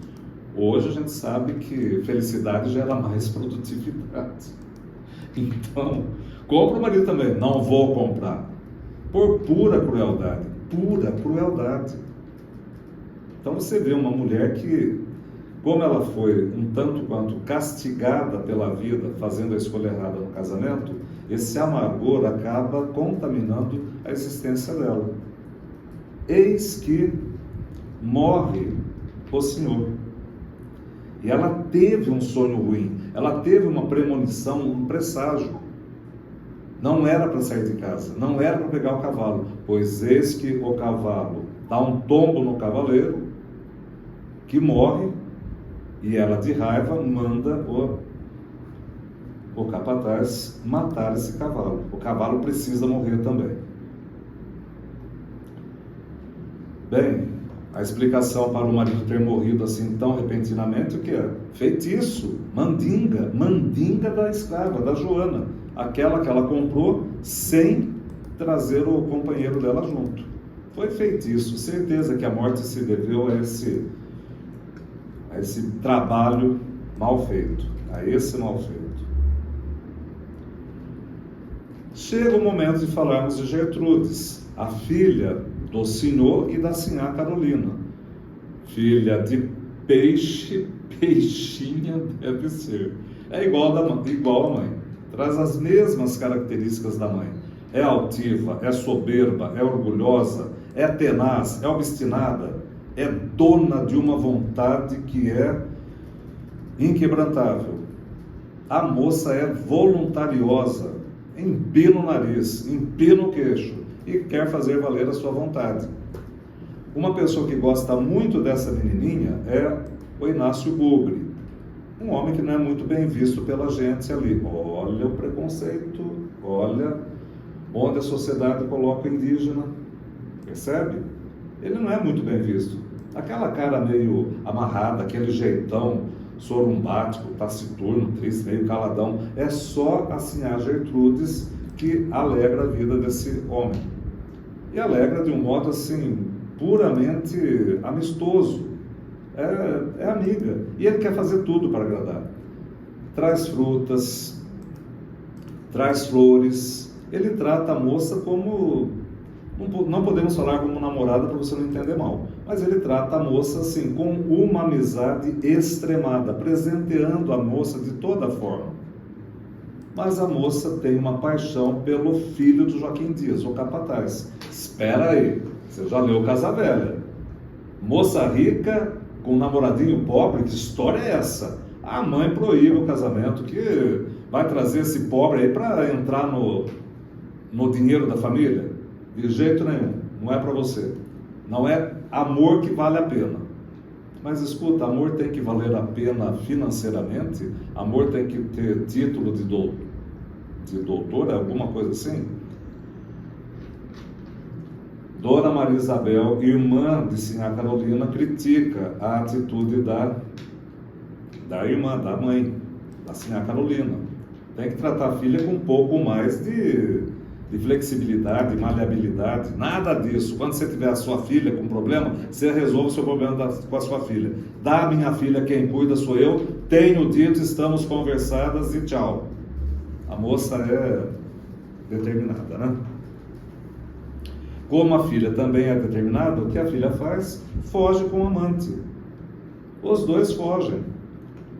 Hoje a gente sabe que felicidade gera mais produtividade. Então, compra o marido também. Não vou comprar. Por pura crueldade. Pura crueldade. Então você vê uma mulher que, como ela foi um tanto quanto castigada pela vida, fazendo a escolha errada no casamento, esse amargor acaba contaminando a existência dela. Eis que morre o Senhor. E ela teve um sonho ruim, ela teve uma premonição, um presságio. Não era para sair de casa, não era para pegar o cavalo, pois eis que o cavalo dá um tombo no cavaleiro, que morre, e ela de raiva manda o capataz matar esse cavalo. O cavalo precisa morrer também. Bem, a explicação para o marido ter morrido assim tão repentinamente, o que é? Feitiço, mandinga da escrava, da Joana, aquela que ela comprou sem trazer o companheiro dela junto. Foi feitiço, certeza que a morte se deveu a esse trabalho mal feito, a esse mal feito. Chega o momento de falarmos de Gertrudes, a filha do Senhor e da Sinhá Carolina. Filha de peixe, peixinha deve ser. É igual a mãe. Traz as mesmas características da mãe. É altiva, é soberba, é orgulhosa, é tenaz, é obstinada, é dona de uma vontade que é inquebrantável. A moça é voluntariosa, empina o nariz, empina o queixo e quer fazer valer a sua vontade. Uma pessoa que gosta muito dessa menininha é o Inácio Bugre, um homem que não é muito bem visto pela gente ali. Olha o preconceito, olha onde a sociedade coloca o indígena, percebe? Ele não é muito bem visto. Aquela cara meio amarrada, aquele jeitão sorumbático, taciturno, triste, meio caladão, é só a Sinhá Gertrudes que alegra a vida desse homem. E alegra de um modo assim, puramente amistoso. É amiga. E ele quer fazer tudo para agradar. Traz frutas, traz flores. Ele trata a moça como... Não podemos falar como namorada para você não entender mal. Mas ele trata a moça assim, com uma amizade extremada, presenteando a moça de toda forma. Mas a moça tem uma paixão pelo filho do Joaquim Dias, o capataz. Espera aí, você já leu Casa Velha. Moça rica com um namoradinho pobre, que história é essa? A mãe proíbe o casamento, que vai trazer esse pobre aí para entrar no dinheiro da família? De jeito nenhum, não é para você. Não é amor que vale a pena. Mas escuta, amor tem que valer a pena financeiramente? Amor tem que ter título de doutora, alguma coisa assim? Dona Maria Isabel, irmã de Sinhá Carolina, critica a atitude da irmã, da mãe, da Sinhá Carolina. Tem que tratar a filha com um pouco mais de flexibilidade, maleabilidade, nada disso. Quando você tiver a sua filha com problema, você resolve o seu problema com a sua filha. Da minha filha, quem cuida sou eu, tenho dito, estamos conversadas e tchau. A moça é determinada, né? Como a filha também é determinada, o que a filha faz? Foge com o amante. Os dois fogem.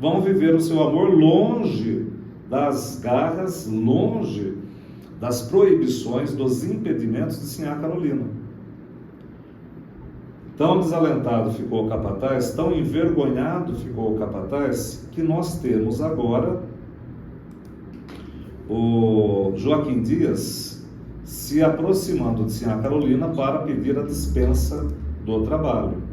Vão viver o seu amor longe das garras, longe das proibições, dos impedimentos de Sinhá Carolina. Tão desalentado ficou o capataz, tão envergonhado ficou o capataz, que nós temos agora o Joaquim Dias se aproximando de Sinhá Carolina para pedir a dispensa do trabalho.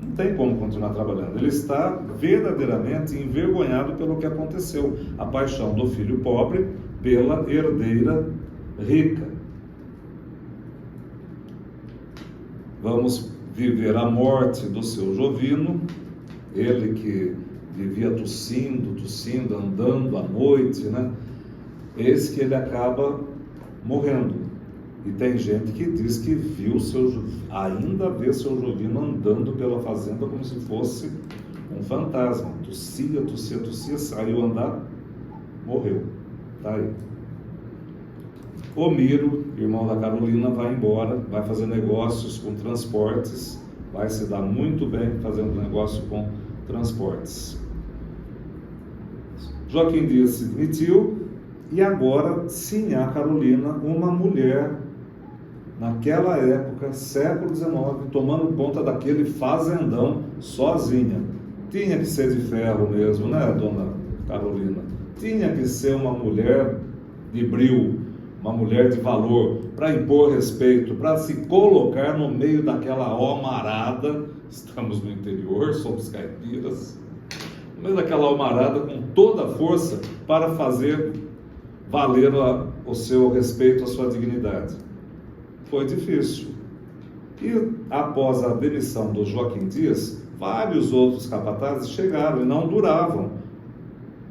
Não tem como continuar trabalhando. Ele está verdadeiramente envergonhado pelo que aconteceu. A paixão do filho pobre pela herdeira rica. Vamos viver a morte do seu Jovino, ele que vivia tossindo, andando à noite, né? Eis que ele acaba morrendo. E tem gente que diz que viu ainda vê seu Jovino andando pela fazenda como se fosse um fantasma. Tossia, saiu andar, morreu. Tá aí. O Miro, irmão da Carolina, vai embora, vai fazer negócios com transportes, vai se dar muito bem fazendo negócio com transportes. Joaquim Dias se demitiu e agora Sinhá Carolina, uma mulher naquela época, século XIX, tomando conta daquele fazendão sozinha. Tinha que ser de ferro mesmo, né, dona Carolina? Tinha que ser uma mulher de brio, uma mulher de valor, para impor respeito, para se colocar no meio daquela almarada. Estamos no interior, somos caipiras, no meio daquela almarada com toda a força para fazer valer o seu respeito, a sua dignidade. Foi difícil. E após a demissão do Joaquim Dias, vários outros capatazes chegaram e não duravam.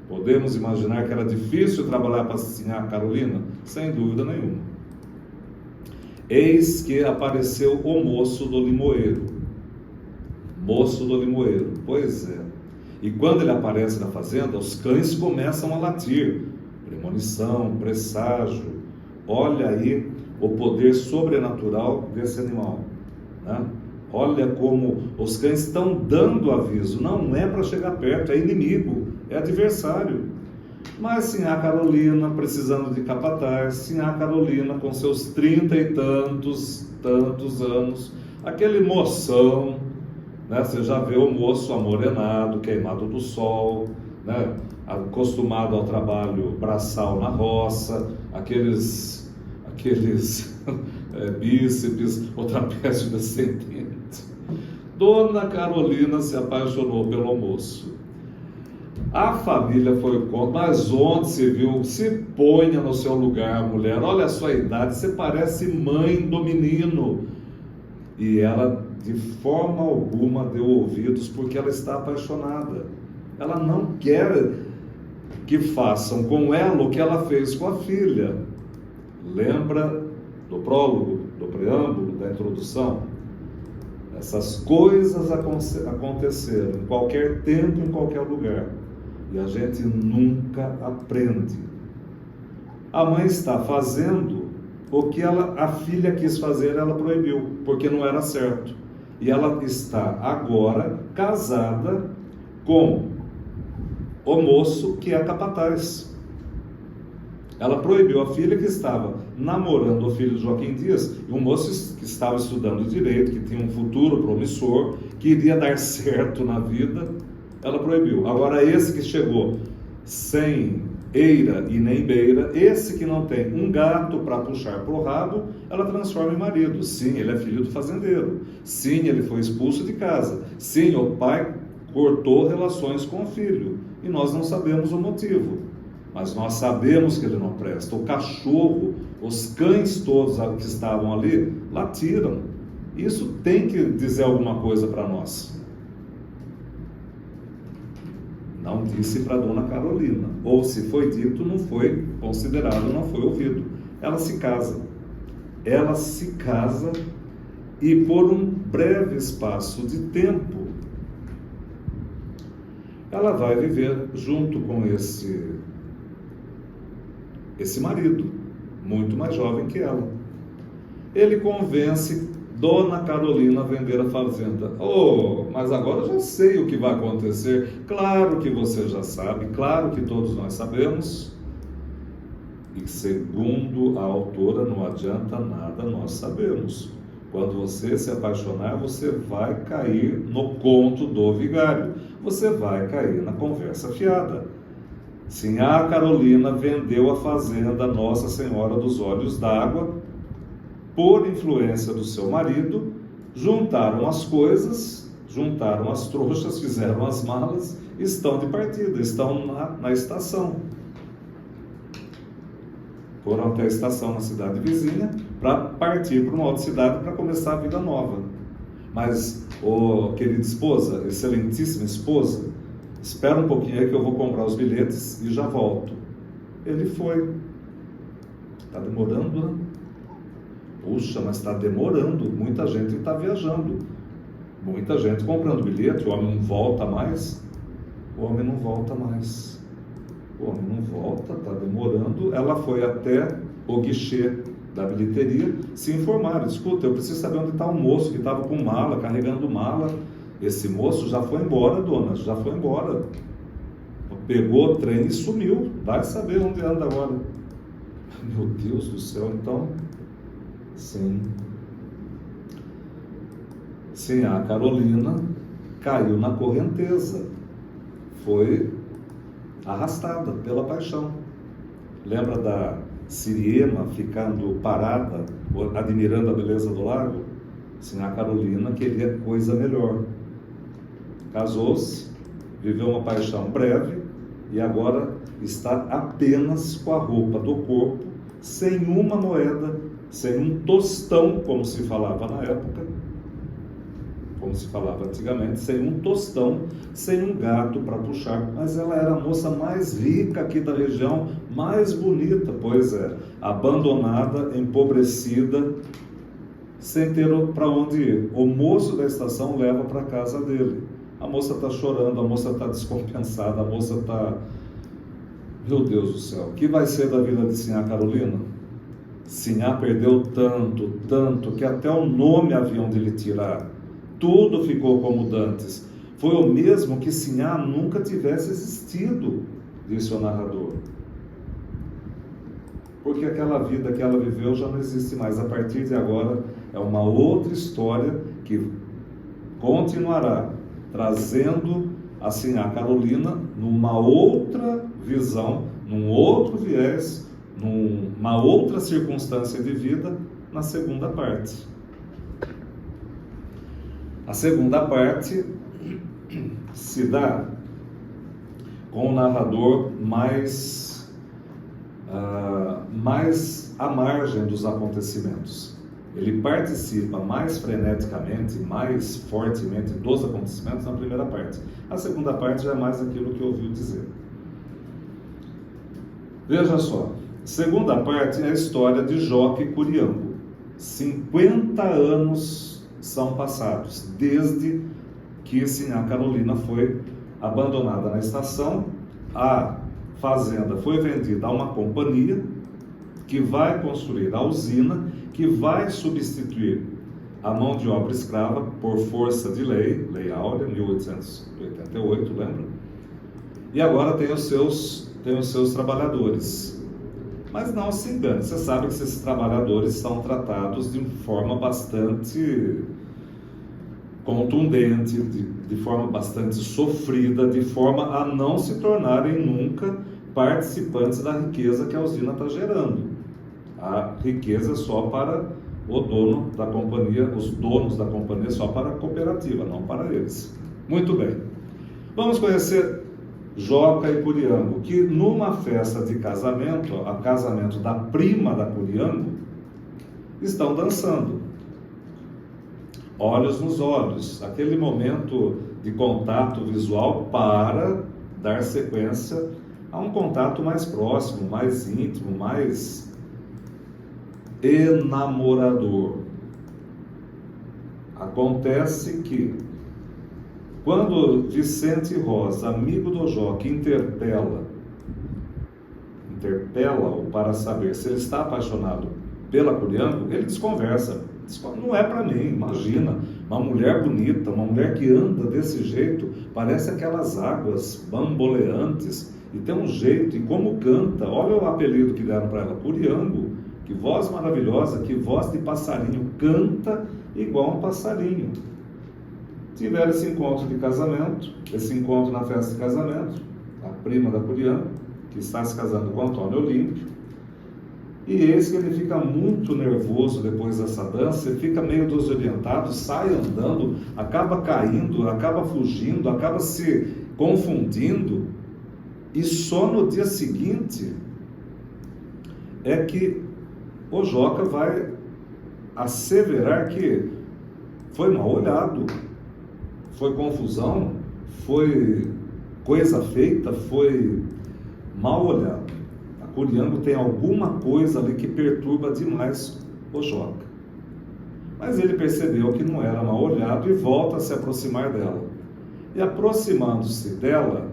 Podemos imaginar que era difícil trabalhar para Sinhá Carolina? Sem dúvida nenhuma. Eis que apareceu o moço do limoeiro. Moço do limoeiro, pois é. E quando ele aparece na fazenda, os cães começam a latir. Premonição, presságio. Olha aí o poder sobrenatural desse animal, né? Olha como os cães estão dando aviso. Não é para chegar perto, é inimigo, é adversário. Mas Sinhá Carolina, precisando de capataz, Sinhá Carolina com seus 30 e tantos anos, aquele moção, né? Você já vê o moço amorenado, queimado do sol, né? Acostumado ao trabalho braçal na roça, aqueles bíceps, o trapézio descendente. Dona Carolina se apaixonou pelo moço. A família foi contra, mas onde se viu? Se ponha no seu lugar, mulher. Olha a sua idade, você parece mãe do menino. E ela, de forma alguma, deu ouvidos, porque ela está apaixonada. Ela não quer que façam com ela o que ela fez com a filha. Lembra do prólogo, do preâmbulo, da introdução? Essas coisas aconteceram em qualquer tempo, em qualquer lugar. E a gente nunca aprende. A mãe está fazendo o que a filha quis fazer, ela proibiu, porque não era certo. E ela está agora casada com o moço que é capataz. Ela proibiu a filha que estava namorando o filho de Joaquim Dias, e um moço que estava estudando direito, que tinha um futuro promissor, que iria dar certo na vida, ela proibiu. Agora esse que chegou sem eira e nem beira, esse que não tem um gato para puxar pro rabo, ela transforma em marido. Sim, ele é filho do fazendeiro. Sim, ele foi expulso de casa. Sim, o pai cortou relações com o filho. E nós não sabemos o motivo. Mas nós sabemos que ele não presta. O cachorro, os cães todos que estavam ali, latiram. Isso tem que dizer alguma coisa para nós. Não disse para Dona Carolina. Ou se foi dito, não foi considerado, não foi ouvido. Ela se casa. Ela se casa e por um breve espaço de tempo, ela vai viver junto com esse marido, muito mais jovem que ela. Ele convence Dona Carolina a vender a fazenda. Oh, mas agora eu já sei o que vai acontecer. Claro que você já sabe, claro que todos nós sabemos. E segundo a autora, não adianta nada, nós sabemos. Quando você se apaixonar, você vai cair no conto do vigário. Você vai cair na conversa fiada. Sim, a Carolina vendeu a fazenda Nossa Senhora dos Olhos d'Água por influência do seu marido, juntaram as coisas, juntaram as trouxas, fizeram as malas, estão de partida, estão na estação. Foram até a estação na cidade vizinha para partir para uma outra cidade para começar a vida nova. Mas, querida esposa, excelentíssima esposa, espera um pouquinho aí que eu vou comprar os bilhetes e já volto. Ele foi. Está demorando, né? Puxa, mas está demorando. Muita gente está viajando. Muita gente comprando bilhete. O homem não volta mais. O homem não volta mais. O homem não volta, está demorando. Ela foi até o guichê da bilheteria se informar. Escuta, eu preciso saber onde está o moço que estava com mala, carregando mala. Esse moço já foi embora, dona, já foi embora. Pegou o trem e sumiu. Vai saber onde anda agora. Meu Deus do céu, então... Sim, a Carolina caiu na correnteza. Foi arrastada pela paixão. Lembra da siriema ficando parada, admirando a beleza do lago? Sim, a Carolina queria coisa melhor. Casou-se, viveu uma paixão breve e agora está apenas com a roupa do corpo, sem uma moeda, sem um tostão, como se falava na época, como se falava antigamente, sem um tostão, sem um gato para puxar. Mas ela era a moça mais rica aqui da região, mais bonita, pois é, abandonada, empobrecida, sem ter para onde ir. O moço da estação leva para a casa dele. A moça está chorando, a moça está descompensada, a moça está... Meu Deus do céu, o que vai ser da vida de Sinhá Carolina? Sinhá perdeu tanto, que até o nome haviam de lhe tirar. Tudo ficou como dantes. Foi o mesmo que Sinhá nunca tivesse existido, disse o narrador. Porque aquela vida que ela viveu já não existe mais. A partir de agora é uma outra história que continuará trazendo assim a Carolina numa outra visão, num outro viés, numa outra circunstância de vida, na segunda parte. A segunda parte se dá com o narrador mais à margem dos acontecimentos. Ele participa mais freneticamente, mais fortemente dos acontecimentos na primeira parte. A segunda parte já é mais aquilo que ouviu dizer. Veja só, segunda parte é a história de Joca e Curiango. 50 anos são passados, desde que Sinhá Carolina foi abandonada na estação. A fazenda foi vendida a uma companhia que vai construir a usina, que vai substituir a mão de obra escrava por força de lei, Lei Áurea, 1888, lembra? E agora tem os seus trabalhadores. Mas não se engane, você sabe que esses trabalhadores são tratados de forma bastante contundente, de forma bastante sofrida, de forma a não se tornarem nunca participantes da riqueza que a usina está gerando. A riqueza é só para o dono da companhia, os donos da companhia, só para a cooperativa, não para eles. Muito bem. Vamos conhecer Joca e Curiango, que numa festa de casamento, a casamento da prima da Curiango, estão dançando. Olhos nos olhos, aquele momento de contato visual para dar sequência a um contato mais próximo, mais íntimo, mais enamorador. Acontece que, quando Vicente Rosa, amigo do Joca, interpela-o para saber se ele está apaixonado pela Curiango, ele desconversa. Diz, não é para mim, imagina, uma mulher bonita, uma mulher que anda desse jeito, parece aquelas águas bamboleantes, e tem um jeito, e como canta, olha o apelido que deram para ela, Curiango, que voz maravilhosa, que voz de passarinho, canta igual um passarinho. Tiveram esse encontro de casamento, esse encontro na festa de casamento, a prima da Curiango, que está se casando com Antônio Olímpio, e eis que ele fica muito nervoso depois dessa dança, ele fica meio desorientado, sai andando, acaba caindo, acaba fugindo, acaba se confundindo, e só no dia seguinte é que o Joca vai asseverar que foi mal olhado, foi confusão, foi coisa feita, foi mal olhado. A Curiango tem alguma coisa ali que perturba demais o Joca. Mas ele percebeu que não era mal olhado e volta a se aproximar dela. E aproximando-se dela,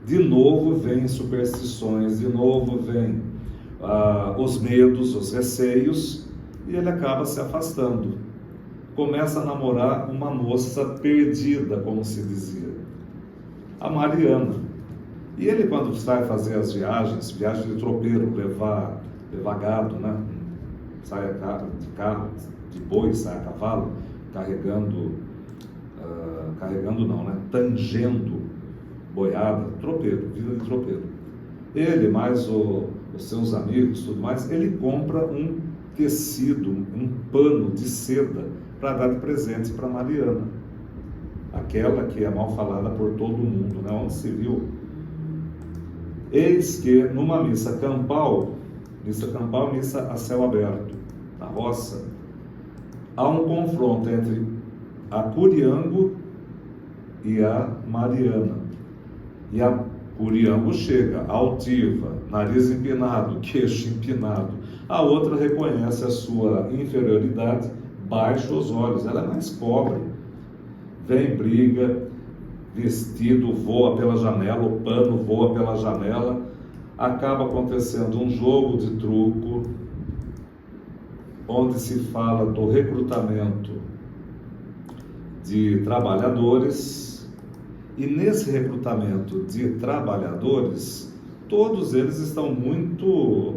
de novo vem superstições, de novo vem os medos, os receios, e ele acaba se afastando. Começa a namorar uma moça perdida, como se dizia, a Mariana. E ele, quando sai fazer as viagens de tropeiro, levar gado, né? Sai de carro, de boi, sai a cavalo, tangendo boiada, tropeiro, vida de tropeiro. Ele, mais os seus amigos, tudo mais, ele compra um tecido, um pano de seda para dar de presente para Mariana, aquela que é mal falada por todo mundo, né? Onde se viu. Eis que numa missa campal, missa a céu aberto, na roça, há um confronto entre a Curiango e a Mariana. E a Curiango chega, altiva, nariz empinado, queixo empinado. A outra reconhece a sua inferioridade, baixa os olhos, ela é mais pobre. Vem briga, vestido voa pela janela, o pano voa pela janela, acaba acontecendo um jogo de truco, onde se fala do recrutamento de trabalhadores, e nesse recrutamento de trabalhadores, todos eles estão muito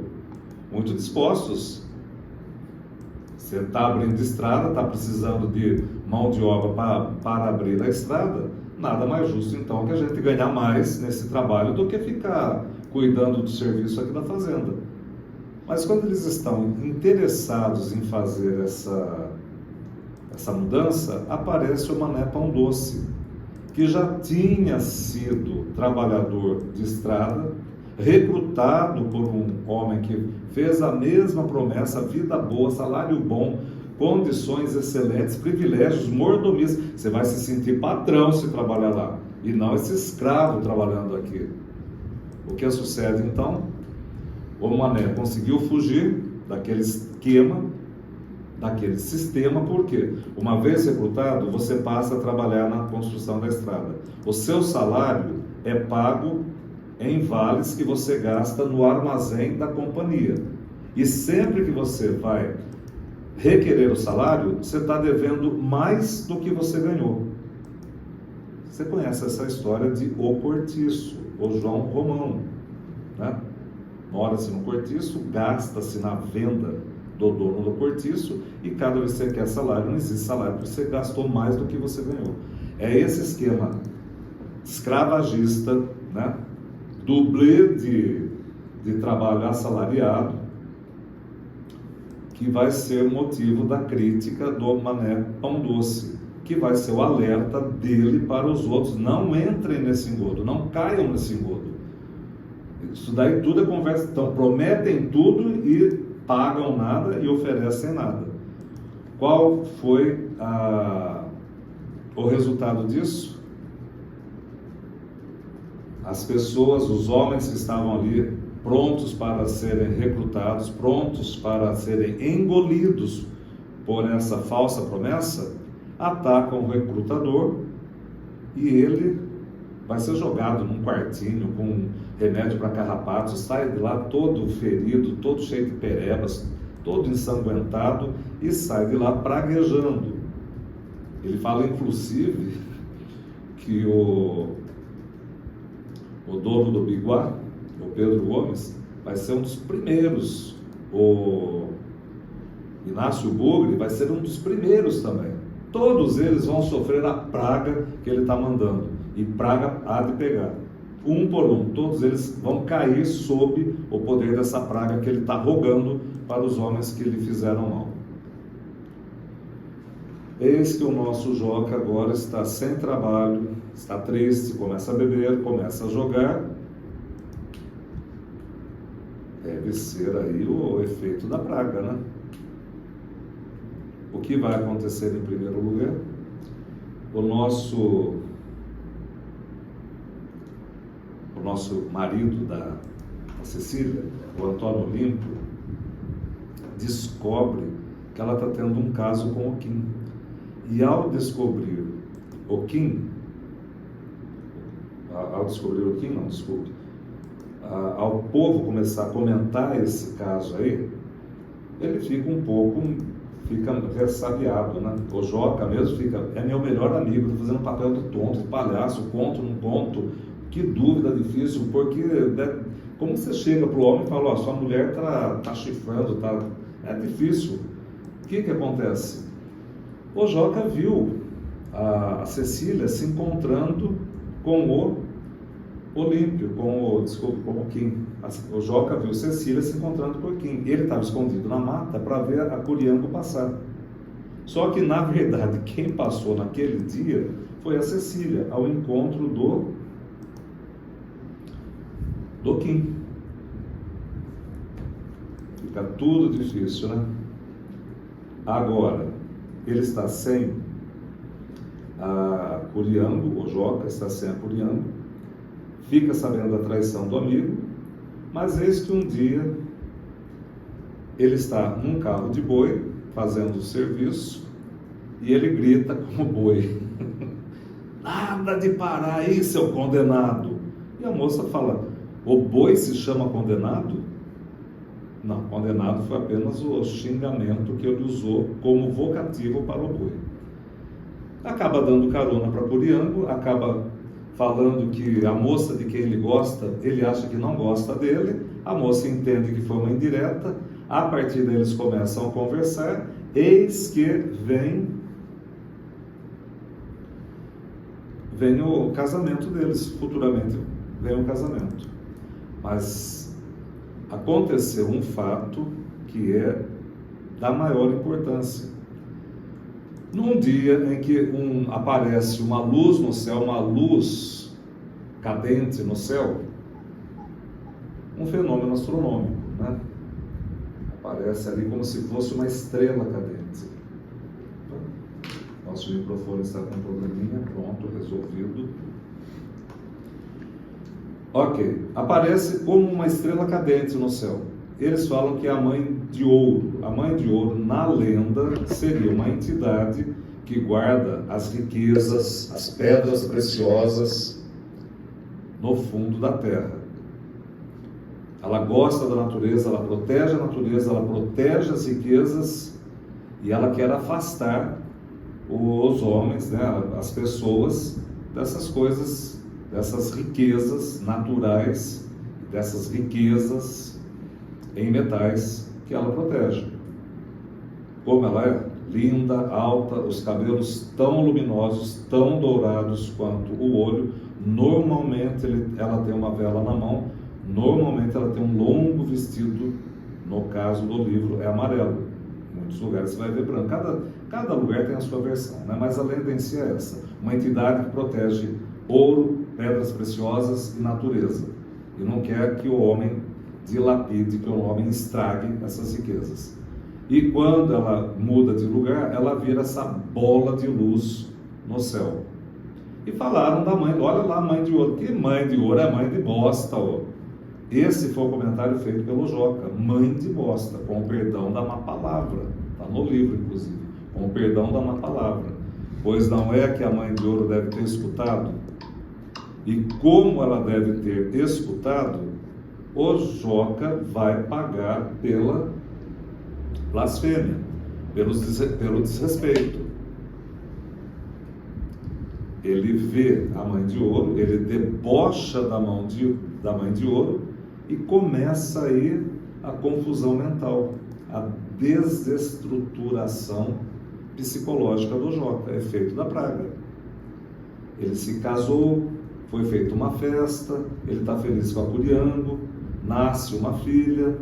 dispostos. Você está abrindo estrada, está precisando de mão de obra para abrir a estrada, nada mais justo então que a gente ganhar mais nesse trabalho do que ficar cuidando do serviço aqui da fazenda. Mas quando eles estão interessados em fazer essa mudança, aparece o Mané Pão Doce, que já tinha sido trabalhador de estrada, recrutado por um homem que fez a mesma promessa, vida boa, salário bom, condições excelentes, privilégios, mordomias. Você vai se sentir patrão se trabalhar lá, e não esse escravo trabalhando aqui. O que sucede então? O Mané conseguiu fugir daquele esquema, daquele sistema, porque uma vez recrutado, você passa a trabalhar na construção da estrada. O seu salário é pago em vales que você gasta no armazém da companhia. E sempre que você vai requerer o salário, você está devendo mais do que você ganhou. Você conhece essa história de O Cortiço, o João Romão, né? Mora-se no cortiço, gasta-se na venda do dono do cortiço, e cada vez que você quer salário, não existe salário, porque você gastou mais do que você ganhou. É esse esquema escravagista, né? Dublê de trabalho assalariado, que vai ser motivo da crítica do Mané Pão Doce, que vai ser o alerta dele para os outros: não entrem nesse engodo, não caiam nesse engodo. Isso daí tudo é conversa. Então, prometem tudo e pagam nada e oferecem nada. Qual foi o resultado disso? as pessoas, os homens que estavam ali, prontos para serem recrutados, prontos para serem engolidos por essa falsa promessa, atacam o recrutador e ele vai ser jogado num quartinho com remédio para carrapatos, sai de lá todo ferido, todo cheio de perebas, todo ensanguentado e sai de lá praguejando. Ele fala, inclusive, que o dono do Biguá, o Pedro Gomes, vai ser um dos primeiros, o Inácio Bugre vai ser um dos primeiros também. Todos eles vão sofrer a praga que ele está mandando, e praga há de pegar. Um por um, todos eles vão cair sob o poder dessa praga que ele está rogando para os homens que lhe fizeram mal. Eis que o nosso Joca agora está sem trabalho, está triste, começa a beber, começa a jogar. Deve ser aí o efeito da praga, né? O que vai acontecer em primeiro lugar? O nosso marido da Cecília, o Antônio Olímpio, descobre que ela está tendo um caso com o Kim. E ao descobrir o Kim, ao povo começar a comentar esse caso aí, ele fica ressabiado, né? O Joca mesmo é meu melhor amigo, está fazendo papel de tonto, de palhaço, conto, não conto, que dúvida difícil, porque como você chega para o homem e fala, sua mulher tá chifrando, é difícil. O que acontece? O Joca viu a Cecília se encontrando com o Olímpio, com o Kim. O Joca viu Cecília se encontrando com o Kim. Ele estava escondido na mata para ver a Curiango passar. Só que, na verdade, quem passou naquele dia foi a Cecília, ao encontro do Kim. Fica tudo difícil, né? Agora, ele está sem a Curiango, o Joca está sem a Curiango, fica sabendo da traição do amigo, mas eis que um dia ele está num carro de boi, fazendo o serviço, e ele grita como boi, nada de parar aí, seu condenado. E a moça fala, o boi se chama condenado? Não, condenado foi apenas o xingamento que ele usou como vocativo para o boi. Acaba dando carona para Curiango, acaba falando que a moça de quem ele gosta, ele acha que não gosta dele, a moça entende que foi uma indireta, a partir daí eles começam a conversar, eis que vem o casamento deles, futuramente vem o casamento. Mas aconteceu um fato que é da maior importância. Num dia em que aparece uma luz no céu, uma luz cadente no céu, um fenômeno astronômico, né? Aparece ali como se fosse uma estrela cadente. Nosso microfone está com um probleminha, pronto, resolvido. Ok, aparece como uma estrela cadente no céu. Eles falam que é a mãe de ouro. A mãe de ouro, na lenda, seria uma entidade que guarda as riquezas, as pedras preciosas no fundo da terra. Ela gosta da natureza, ela protege a natureza, ela protege as riquezas e ela quer afastar os homens, né, as pessoas, dessas coisas, dessas riquezas naturais, dessas riquezas em metais que ela protege. Como ela é linda, alta, os cabelos tão luminosos, tão dourados quanto o olho, normalmente ela tem uma vela na mão, normalmente ela tem um longo vestido, no caso do livro é amarelo, em muitos lugares você vai ver branco, cada lugar tem a sua versão, né? Mas a lenda em si é essa, uma entidade que protege ouro, pedras preciosas e natureza, e não quer que o homem dilapide, que o homem estrague essas riquezas. E quando ela muda de lugar, ela vira essa bola de luz no céu. E falaram da mãe, olha lá a mãe de ouro. Que mãe de ouro é mãe de bosta, ó. Esse foi o comentário feito pelo Joca. Mãe de bosta, com o perdão da má palavra. Está no livro, inclusive. Com o perdão da má palavra. Pois não é que a mãe de ouro deve ter escutado? E como ela deve ter escutado, o Joca vai pagar pela blasfêmia, pelo desrespeito. Ele vê a mãe de ouro, ele debocha da mãe de ouro e começa aí a confusão mental, a desestruturação psicológica do Joca, efeito da praga. Ele se casou, foi feita uma festa, ele está feliz com a Curiango, nasce uma filha,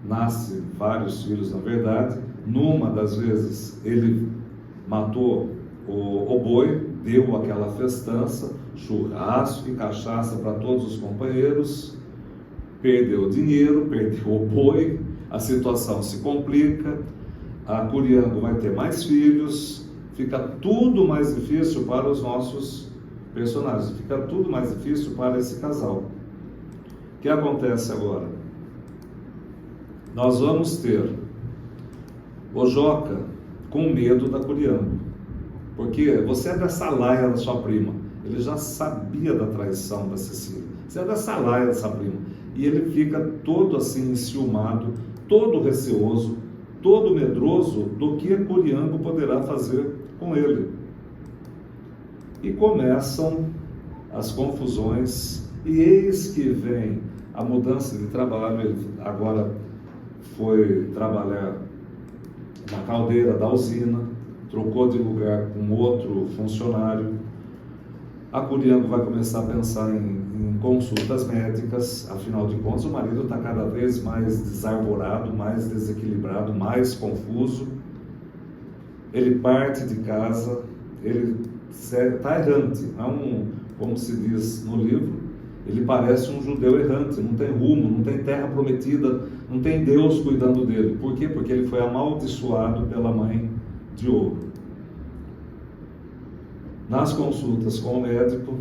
nasce vários filhos na verdade. Numa das vezes ele matou o boi, deu aquela festança, churrasco e cachaça para todos os companheiros, perdeu o dinheiro, perdeu o boi, a situação se complica, a Curiango vai ter mais filhos, fica tudo mais difícil para os nossos personagens, fica tudo mais difícil para esse casal. O que acontece agora? Nós vamos ter o Joca com medo da Curiango, porque você é dessa laia da sua prima, ele já sabia da traição da Cecília, você é dessa laia dessa prima, e ele fica todo assim enciumado, todo receoso, todo medroso do que a Curiango poderá fazer com ele. E começam as confusões, e eis que vem a mudança de trabalho. Ele agora foi trabalhar na caldeira da usina, trocou de lugar com outro funcionário. A Curiango vai começar a pensar em consultas médicas, afinal de contas o marido está cada vez mais desarvorado, mais desequilibrado, mais confuso. Ele parte de casa, ele está errante, como se diz no livro, ele parece um judeu errante, não tem rumo, não tem terra prometida, não tem Deus cuidando dele. Por quê? Porque ele foi amaldiçoado pela mãe de ouro. Nas consultas com o médico,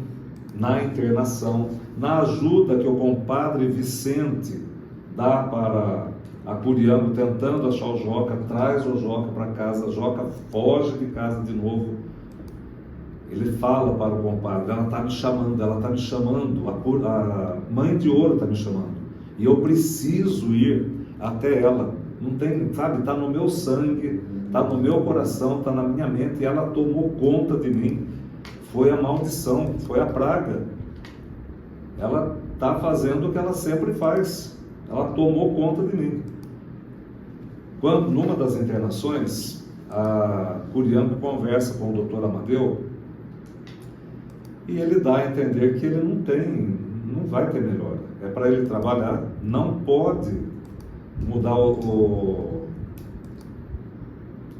na internação, na ajuda que o compadre Vicente dá para a Curiango, tentando achar o Joca, traz o Joca para casa, Joca foge de casa de novo. Ele fala para o compadre, ela está me chamando, a mãe de ouro está me chamando, e eu preciso ir até ela, não tem, sabe, está no meu sangue, está no meu coração, está na minha mente, e ela tomou conta de mim, foi a maldição, foi a praga, ela está fazendo o que ela sempre faz, ela tomou conta de mim. Quando, numa das internações, a Curiango conversa com o Dr. Amadeu, e ele dá a entender que ele não vai ter melhora. É para ele trabalhar, não pode mudar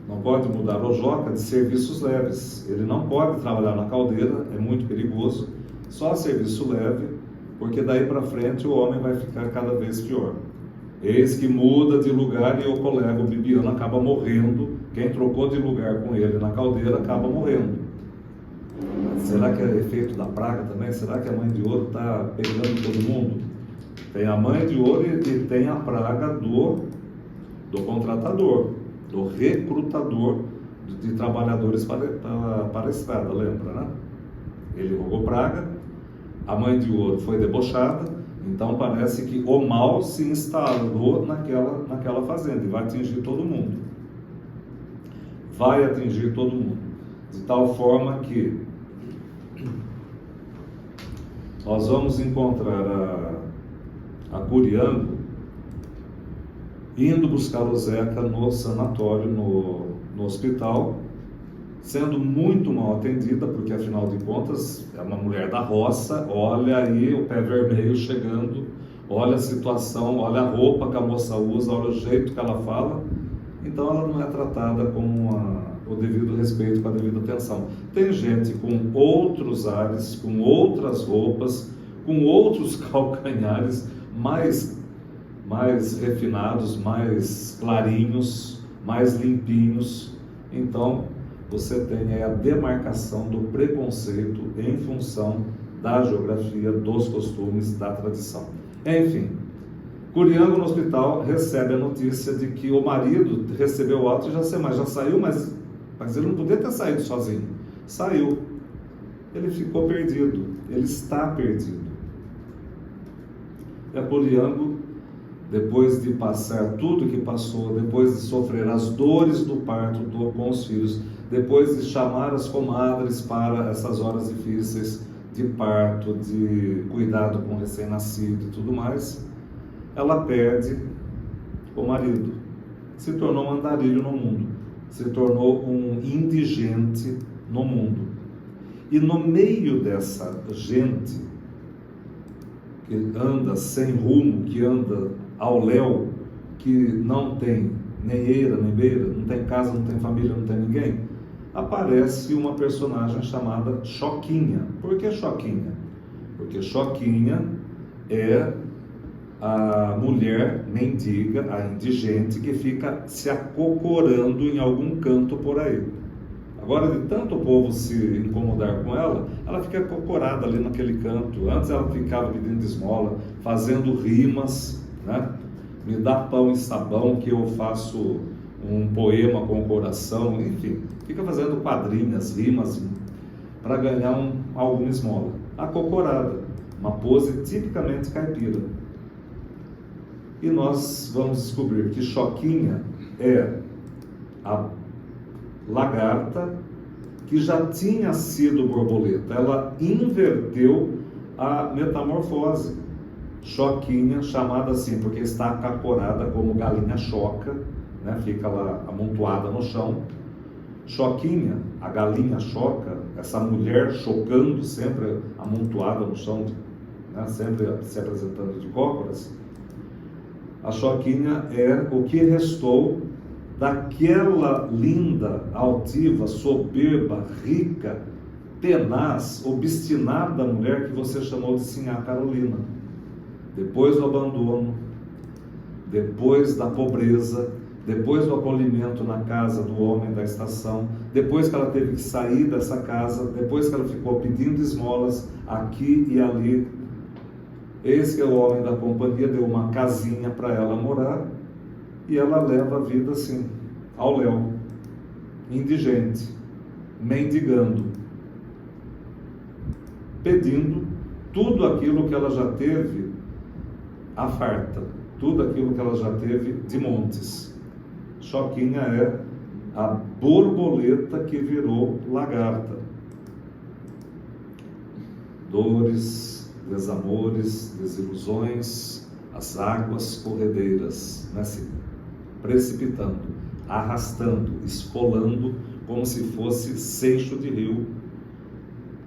não pode mudar o Joca de serviços leves. Ele não pode trabalhar na caldeira, é muito perigoso, só serviço leve, porque daí para frente o homem vai ficar cada vez pior. Eis que muda de lugar e o colega, o Bibiano, acaba morrendo. Quem trocou de lugar com ele na caldeira acaba morrendo. Será que é efeito da praga também? Será que a mãe de ouro está pegando todo mundo? Tem a mãe de ouro e tem a praga do contratador, do recrutador de trabalhadores para a estrada, lembra, né? Ele rogou praga, a mãe de ouro foi debochada, então parece que o mal se instalou naquela fazenda e vai atingir todo mundo. Vai atingir todo mundo. De tal forma que nós vamos encontrar a Curiango indo buscar o Zeca no sanatório, no hospital, sendo muito mal atendida, porque afinal de contas é uma mulher da roça. Olha aí o pé vermelho chegando, olha a situação, olha a roupa que a moça usa, olha o jeito que ela fala. Então ela não é tratada com o devido respeito, com a devida atenção. Tem gente com outros ares, com outras roupas, com outros calcanhares mais refinados, mais clarinhos, mais limpinhos. Então você tem aí a demarcação do preconceito em função da geografia, dos costumes, da tradição. Enfim, Curiango no hospital recebe a notícia de que o marido recebeu o alta e já saiu, mas ele não podia ter saído sozinho. Saiu. Ele ficou perdido. Ele está perdido. E a Curiango, depois de passar tudo que passou, depois de sofrer as dores do parto com os filhos, depois de chamar as comadres para essas horas difíceis de parto, de cuidado com o recém-nascido e tudo mais, ela perde o marido, se tornou um andarilho no mundo, se tornou um indigente no mundo. E no meio dessa gente que anda sem rumo, que anda ao léu, que não tem nem eira, nem beira, não tem casa, não tem família, não tem ninguém, aparece uma personagem chamada Choquinha. Por que Choquinha? Porque Choquinha é a mulher mendiga, a indigente, que fica se acocorando em algum canto por aí. Agora, de tanto o povo se incomodar com ela, ela fica acocorada ali naquele canto. Antes ela ficava pedindo esmola, fazendo rimas, né? Me dá pão e sabão que eu faço um poema com o coração, enfim, fica fazendo quadrinhas, rimas, para ganhar alguma esmola. Acocorada, uma pose tipicamente caipira. E nós vamos descobrir que Choquinha é a lagarta que já tinha sido borboleta. Ela inverteu a metamorfose. Choquinha, chamada assim porque está acocorada como galinha choca, né? Fica lá amontoada no chão. Choquinha, a galinha choca, essa mulher chocando, sempre amontoada no chão, né? Sempre se apresentando de cócoras. A Choquinha é o que restou daquela linda, altiva, soberba, rica, tenaz, obstinada mulher que você chamou de Sinhá Carolina. Depois do abandono, depois da pobreza, depois do acolhimento na casa do homem da estação, depois que ela teve que sair dessa casa, depois que ela ficou pedindo esmolas aqui e ali, eis que o homem da companhia deu uma casinha para ela morar e ela leva a vida assim, ao léu, indigente, mendigando, pedindo tudo aquilo que ela já teve à farta, tudo aquilo que ela já teve de montes. Choquinha é a borboleta que virou lagarta. Dores, desamores, desilusões, as águas corredeiras, né, se precipitando, arrastando, esfolando, como se fosse seixo de rio,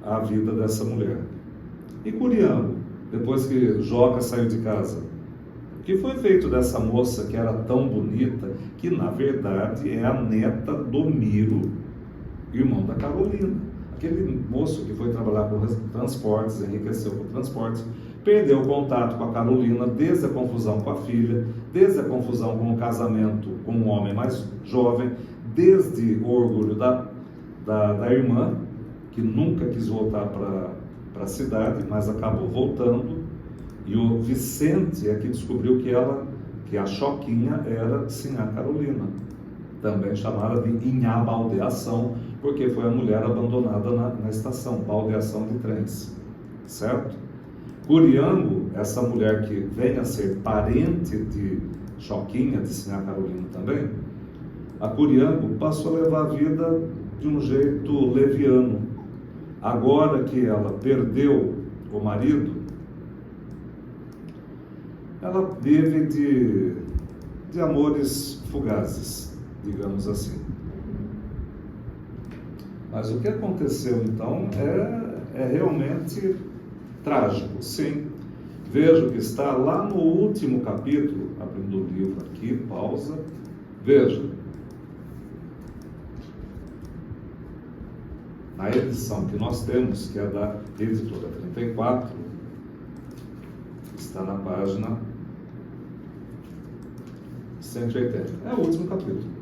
a vida dessa mulher. E Curiango, depois que Joca saiu de casa, o que foi feito dessa moça que era tão bonita, que na verdade é a neta do Miro, irmão da Carolina. Aquele moço que foi trabalhar com transportes, enriqueceu com transportes, perdeu o contato com a Carolina desde a confusão com a filha, desde a confusão com o casamento com um homem mais jovem, desde o orgulho da irmã, que nunca quis voltar para a cidade, mas acabou voltando, e o Vicente é que descobriu que a Choquinha era Sinhá Carolina, também chamada de Inhá Baldeação, porque foi a mulher abandonada na estação, baldeação de trens, certo? Curiango, essa mulher que vem a ser parente de Choquinha, de Sinhá Carolina também, a Curiango passou a levar a vida de um jeito leviano. Agora que ela perdeu o marido, ela vive de amores fugazes, digamos assim. Mas o que aconteceu então é realmente trágico, sim. Veja que está lá no último capítulo, abrindo o livro aqui, pausa, veja. Na edição que nós temos, que é da editora 34, está na página 180. É o último capítulo.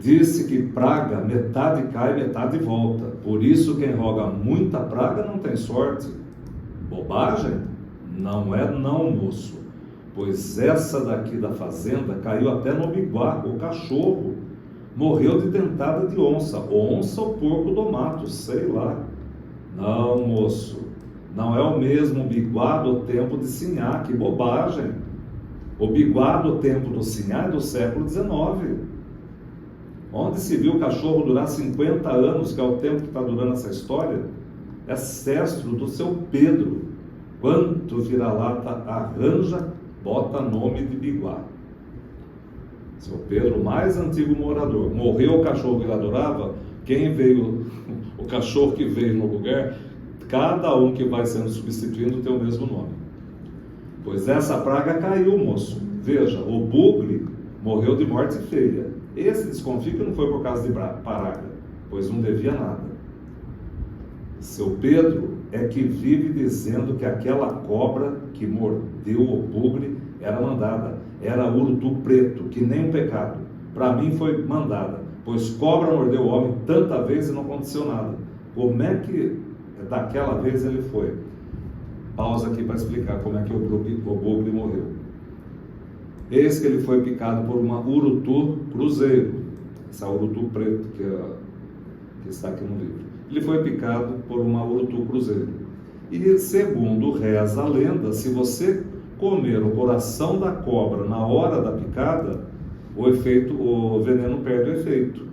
Disse que praga, metade cai, metade volta. Por isso quem roga muita praga não tem sorte. Bobagem? Não é não, moço. Pois essa daqui da fazenda caiu até no biguá, o cachorro. Morreu de dentada de onça. Onça ou porco do mato, sei lá. Não, moço. Não é o mesmo biguá do tempo de Sinhá. Que bobagem. O biguá do tempo do Sinhá é do século XIX. Onde se viu o cachorro durar 50 anos, que é o tempo que está durando essa história, é cestro do seu Pedro. Quanto vira-lata arranja, bota nome de biguá. Seu Pedro, o mais antigo morador. Morreu o cachorro que ele adorava, quem veio, o cachorro que veio no lugar, cada um que vai sendo substituindo tem o mesmo nome. Pois essa praga caiu, moço. Veja, o bugre morreu de morte feia. Esse desconfio que não foi por causa de praga, pois não devia nada. Seu Pedro é que vive dizendo que aquela cobra que mordeu o bugre era mandada, era urutu preto, que nem um pecado. Para mim foi mandada, pois cobra mordeu o homem tanta vez e não aconteceu nada. Como é que daquela vez ele foi? Pausa aqui para explicar como é que o bugre morreu. Eis que ele foi picado por uma urutu cruzeiro, essa urutu preto que está aqui no livro. Ele foi picado por uma urutu cruzeiro. E segundo reza a lenda, se você comer o coração da cobra na hora da picada, o veneno perde o efeito.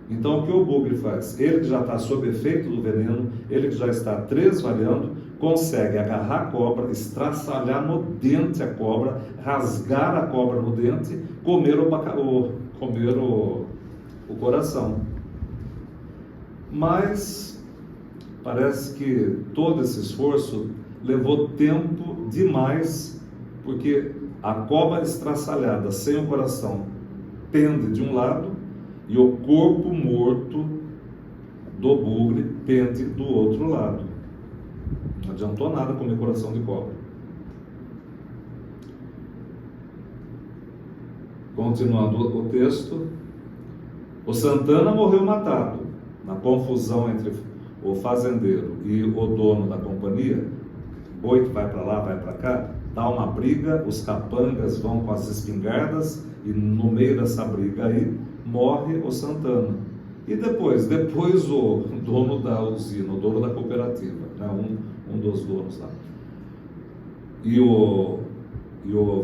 Então o que o bugre faz? Ele que já está sob efeito do veneno, ele que já está tresvalhando, consegue agarrar a cobra, estraçalhar no dente a cobra, rasgar a cobra no dente, comer o coração. Mas parece que todo esse esforço levou tempo demais, porque a cobra estraçalhada sem o coração pende de um lado e o corpo morto do bugre pende do outro lado. Não adiantou nada comer coração de cobra. Continuando o texto, o Santana morreu matado. Na confusão entre o fazendeiro e o dono da companhia, boi que vai para lá, vai para cá, dá uma briga, os capangas vão com as espingardas e no meio dessa briga aí morre o Santana. E depois o dono da usina, o dono da cooperativa, né, um dos donos lá, e o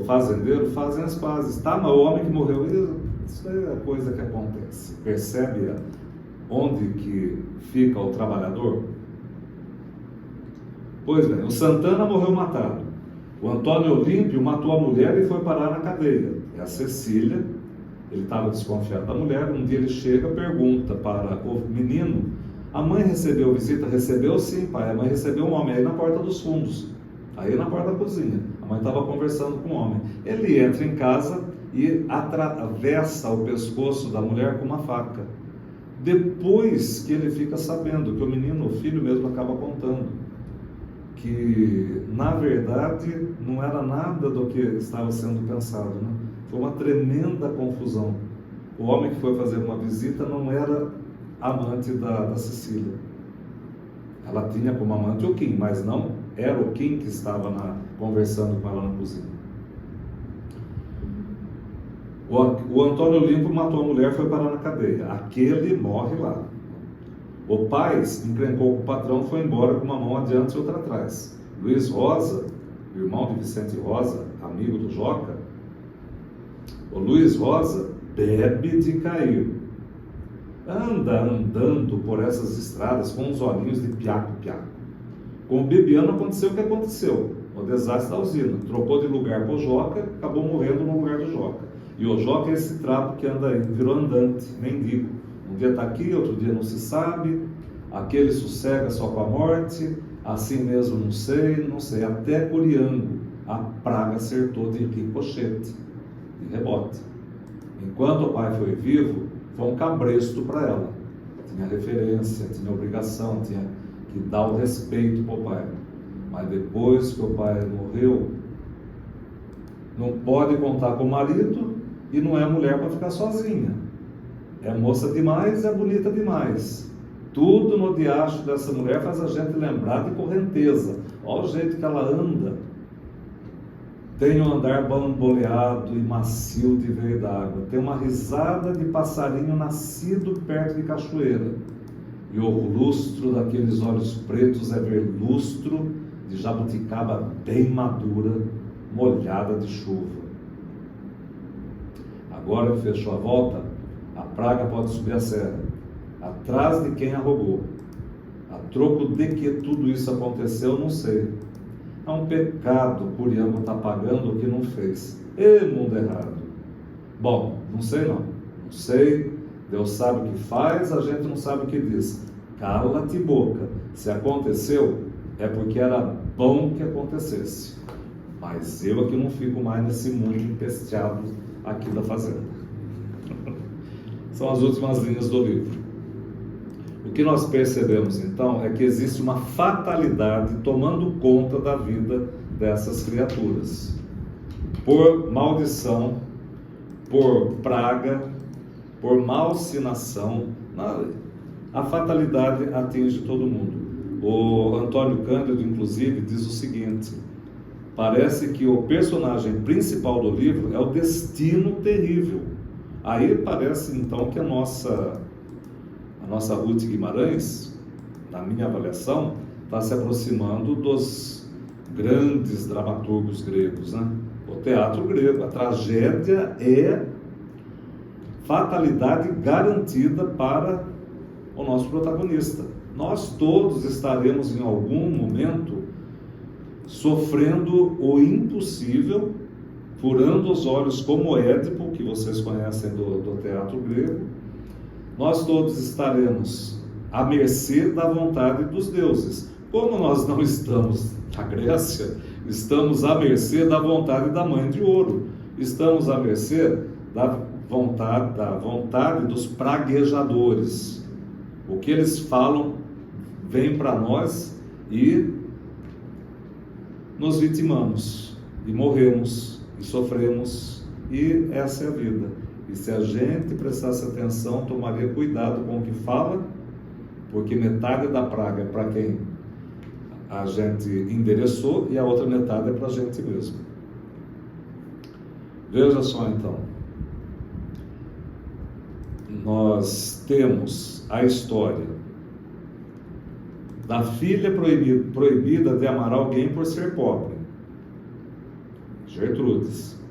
fazendeiro fazem as pazes. Tá, mas o homem que morreu, isso é a coisa que acontece. Percebe onde que fica o trabalhador? Pois bem, o Santana morreu matado. O Antônio Olímpio matou a mulher e foi parar na cadeia. É a Cecília. Ele estava desconfiado da mulher. Um dia ele chega e pergunta para o menino: a mãe recebeu visita? Recebeu sim, pai. A mãe recebeu um homem aí na porta dos fundos, aí na porta da cozinha. A mãe estava conversando com o homem. Ele entra em casa e atravessa o pescoço da mulher com uma faca. Depois que ele fica sabendo que o menino, o filho mesmo, acaba contando que na verdade não era nada do que estava sendo pensado, né? Foi uma tremenda confusão. O homem que foi fazer uma visita não era amante da Cecília. Ela tinha como amante o Kim, mas não era o Kim que estava conversando com ela na cozinha. O Antônio Limpo matou a mulher e foi parar na cadeia. Aquele morre lá. O Paz encrencou com o patrão e foi embora com uma mão adiante e outra atrás. Luiz Rosa, irmão de Vicente Rosa, amigo do Joca, o Luiz Rosa bebe de cair. Anda andando por essas estradas com os olhinhos de piaco-piaco. Com o Bibiano aconteceu o que aconteceu. O desastre da usina. Trocou de lugar com o Joca, acabou morrendo no lugar do Joca. E o Joca é esse trapo que anda aí, virou andante, mendigo. Um dia está aqui, outro dia não se sabe. Aquele sossega só com a morte. Assim mesmo não sei. Até Curiango a praga acertou de ricochete, de rebote. Enquanto o pai foi vivo, foi um cabresto para ela. Tinha referência, tinha obrigação, tinha que dar o respeito para o pai. Mas depois que o pai morreu, não pode contar com o marido e não é mulher para ficar sozinha. é moça demais, é bonita demais. Tudo no diacho dessa mulher faz a gente lembrar de correnteza. Olha o jeito que ela anda. Tem um andar bamboleado e macio de veio d'água. Tem uma risada de passarinho nascido perto de cachoeira. E o lustro daqueles olhos pretos é verlustro de jabuticaba bem madura, molhada de chuva. Agora que fechou a volta, a praga pode subir a serra, atrás de quem a roubou. A troco de que tudo isso aconteceu, não sei. É um pecado Curiango está pagando o que não fez. E mundo errado. Bom, não sei não. Não sei. Deus sabe o que faz, a gente não sabe o que diz. Cala-te boca. Se aconteceu, é porque era bom que acontecesse. Mas eu aqui não fico mais nesse mundo empesteado aqui da fazenda. São as últimas linhas do livro. O que nós percebemos então é que existe uma fatalidade tomando conta da vida dessas criaturas. Por maldição, por praga, por malsinação, a fatalidade atinge todo mundo. O Antônio Cândido, inclusive, diz o seguinte: parece que o personagem principal do livro é o destino terrível. Aí parece então que a nossa Ruth Guimarães, na minha avaliação, está se aproximando dos grandes dramaturgos gregos, né? O teatro grego, a tragédia é fatalidade garantida para o nosso protagonista. Nós todos estaremos em algum momento sofrendo o impossível, furando os olhos como Édipo, que vocês conhecem do teatro grego. Nós todos estaremos à mercê da vontade dos deuses. Como nós não estamos na Grécia, estamos à mercê da vontade da Mãe de Ouro. Estamos à mercê da vontade dos praguejadores. O que eles falam vem para nós e nos vitimamos, e morremos, e sofremos, e essa é a vida. E se a gente prestasse atenção, tomaria cuidado com o que fala, porque metade da praga é para quem a gente endereçou e a outra metade é para a gente mesmo. Veja só então, nós temos a história da filha proibida de amar alguém por ser pobre, Gertrudes.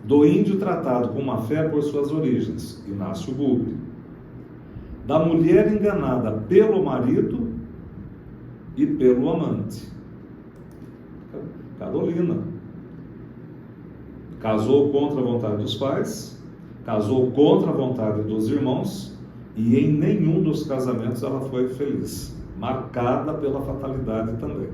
Do índio tratado com má fé por suas origens, Inácio Bugre. Da mulher enganada pelo marido e pelo amante, Carolina. Casou contra a vontade dos pais, casou contra a vontade dos irmãos, e em nenhum dos casamentos ela foi feliz, marcada pela fatalidade também.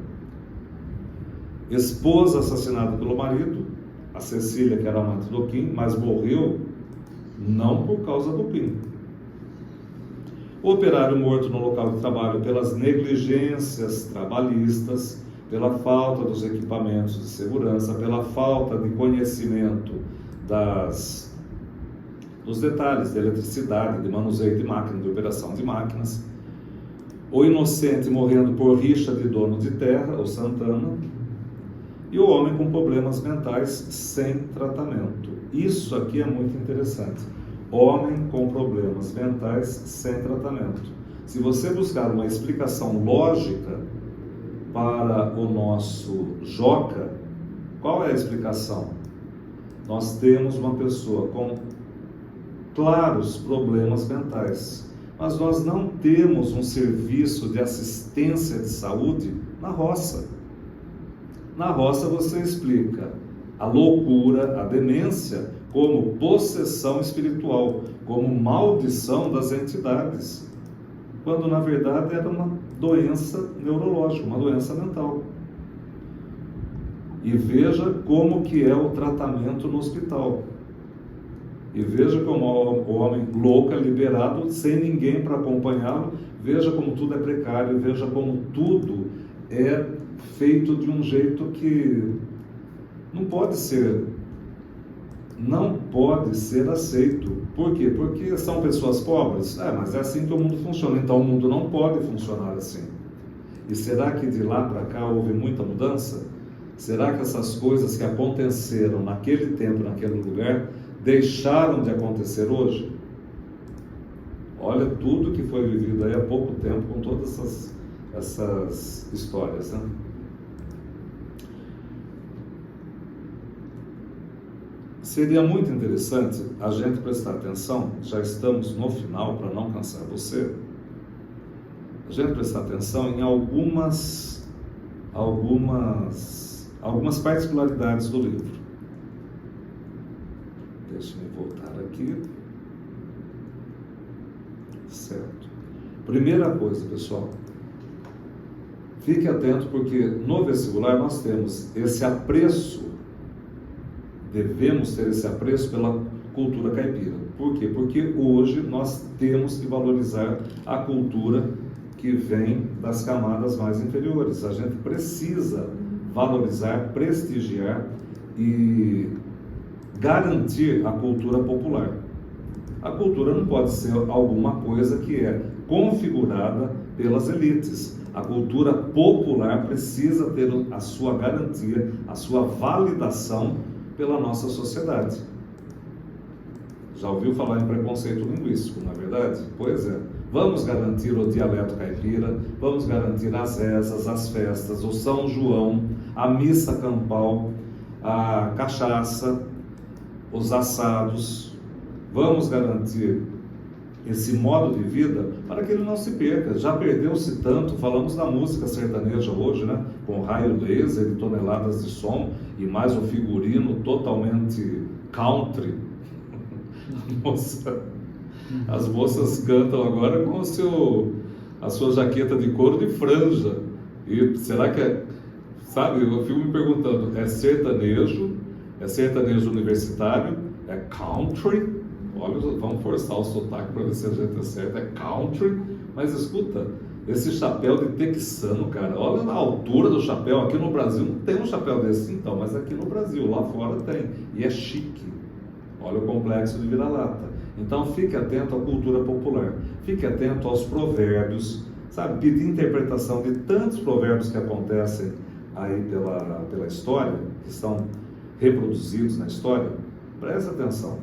Esposa assassinada pelo marido, a Cecília, que era amante do Quim, mas morreu não por causa do Quim. O operário morto no local de trabalho pelas negligências trabalhistas, pela falta dos equipamentos de segurança, pela falta de conhecimento dos detalhes de eletricidade, de manuseio de máquina, de operação de máquinas. O inocente morrendo por rixa de dono de terra, o Santana. E o homem com problemas mentais sem tratamento. Isso aqui é muito interessante. Homem com problemas mentais sem tratamento. Se você buscar uma explicação lógica para o nosso Joca, qual é a explicação? Nós temos uma pessoa com claros problemas mentais, mas nós não temos um serviço de assistência de saúde na roça. Na roça você explica a loucura, a demência, como possessão espiritual, como maldição das entidades, quando na verdade era uma doença neurológica, uma doença mental. E veja como que é o tratamento no hospital. E veja como o homem louco é liberado, sem ninguém para acompanhá-lo. Veja como tudo é precário, veja como tudo é feito de um jeito que não pode ser não pode ser aceito. Por quê? Porque são pessoas pobres? Mas é assim que o mundo funciona. Então o mundo não pode funcionar assim. E será que de lá para cá houve muita mudança? Será que essas coisas que aconteceram naquele tempo, naquele lugar, deixaram de acontecer hoje? Olha tudo que foi vivido aí há pouco tempo com todas essas histórias, né? Seria muito interessante a gente prestar atenção, já estamos no final para não cansar você, a gente prestar atenção em algumas particularidades do livro. Deixa-me voltar aqui. Certo. Primeira coisa, pessoal, fique atento porque no vestibular nós temos esse apreço, devemos ter esse apreço pela cultura caipira. Por quê? Porque hoje nós temos que valorizar a cultura que vem das camadas mais inferiores. A gente precisa valorizar, prestigiar e garantir a cultura popular. A cultura não pode ser alguma coisa que é configurada pelas elites. A cultura popular precisa ter a sua garantia, a sua validação pela nossa sociedade. Já ouviu falar em preconceito linguístico, não é verdade? Pois é. Vamos garantir o dialeto caipira, vamos garantir as rezas, as festas, o São João, a missa campal, a cachaça, os assados. Vamos garantir esse modo de vida para que ele não se perca. Já perdeu-se tanto, falamos da música sertaneja hoje, né? Com raio laser e toneladas de som e mais o figurino totalmente country. Nossa, as moças cantam agora com a sua jaqueta de couro de franja. E será que é, sabe, eu fico me perguntando, é sertanejo universitário, é country? Olha, vamos forçar o sotaque para ver se a gente acerta. É country, mas escuta, esse chapéu de texano, cara, olha a altura do chapéu. Aqui no Brasil não tem um chapéu desse, então, mas aqui no Brasil, lá fora tem. E é chique. Olha o complexo de vira-lata. Então, fique atento à cultura popular. Fique atento aos provérbios, sabe? Pedir interpretação de tantos provérbios que acontecem aí pela história, que estão reproduzidos na história. Preste atenção.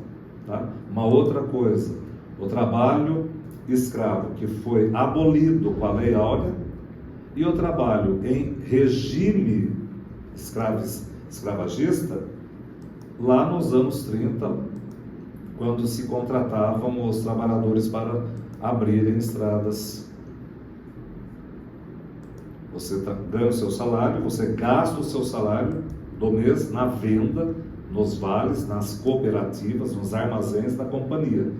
Tá? Uma outra coisa, o trabalho escravo que foi abolido com a Lei Áurea e o trabalho em regime escravagista lá nos anos 30, quando se contratavam os trabalhadores para abrirem estradas. Você ganha o seu salário, você gasta o seu salário do mês na venda, nos vales, nas cooperativas, nos armazéns da companhia.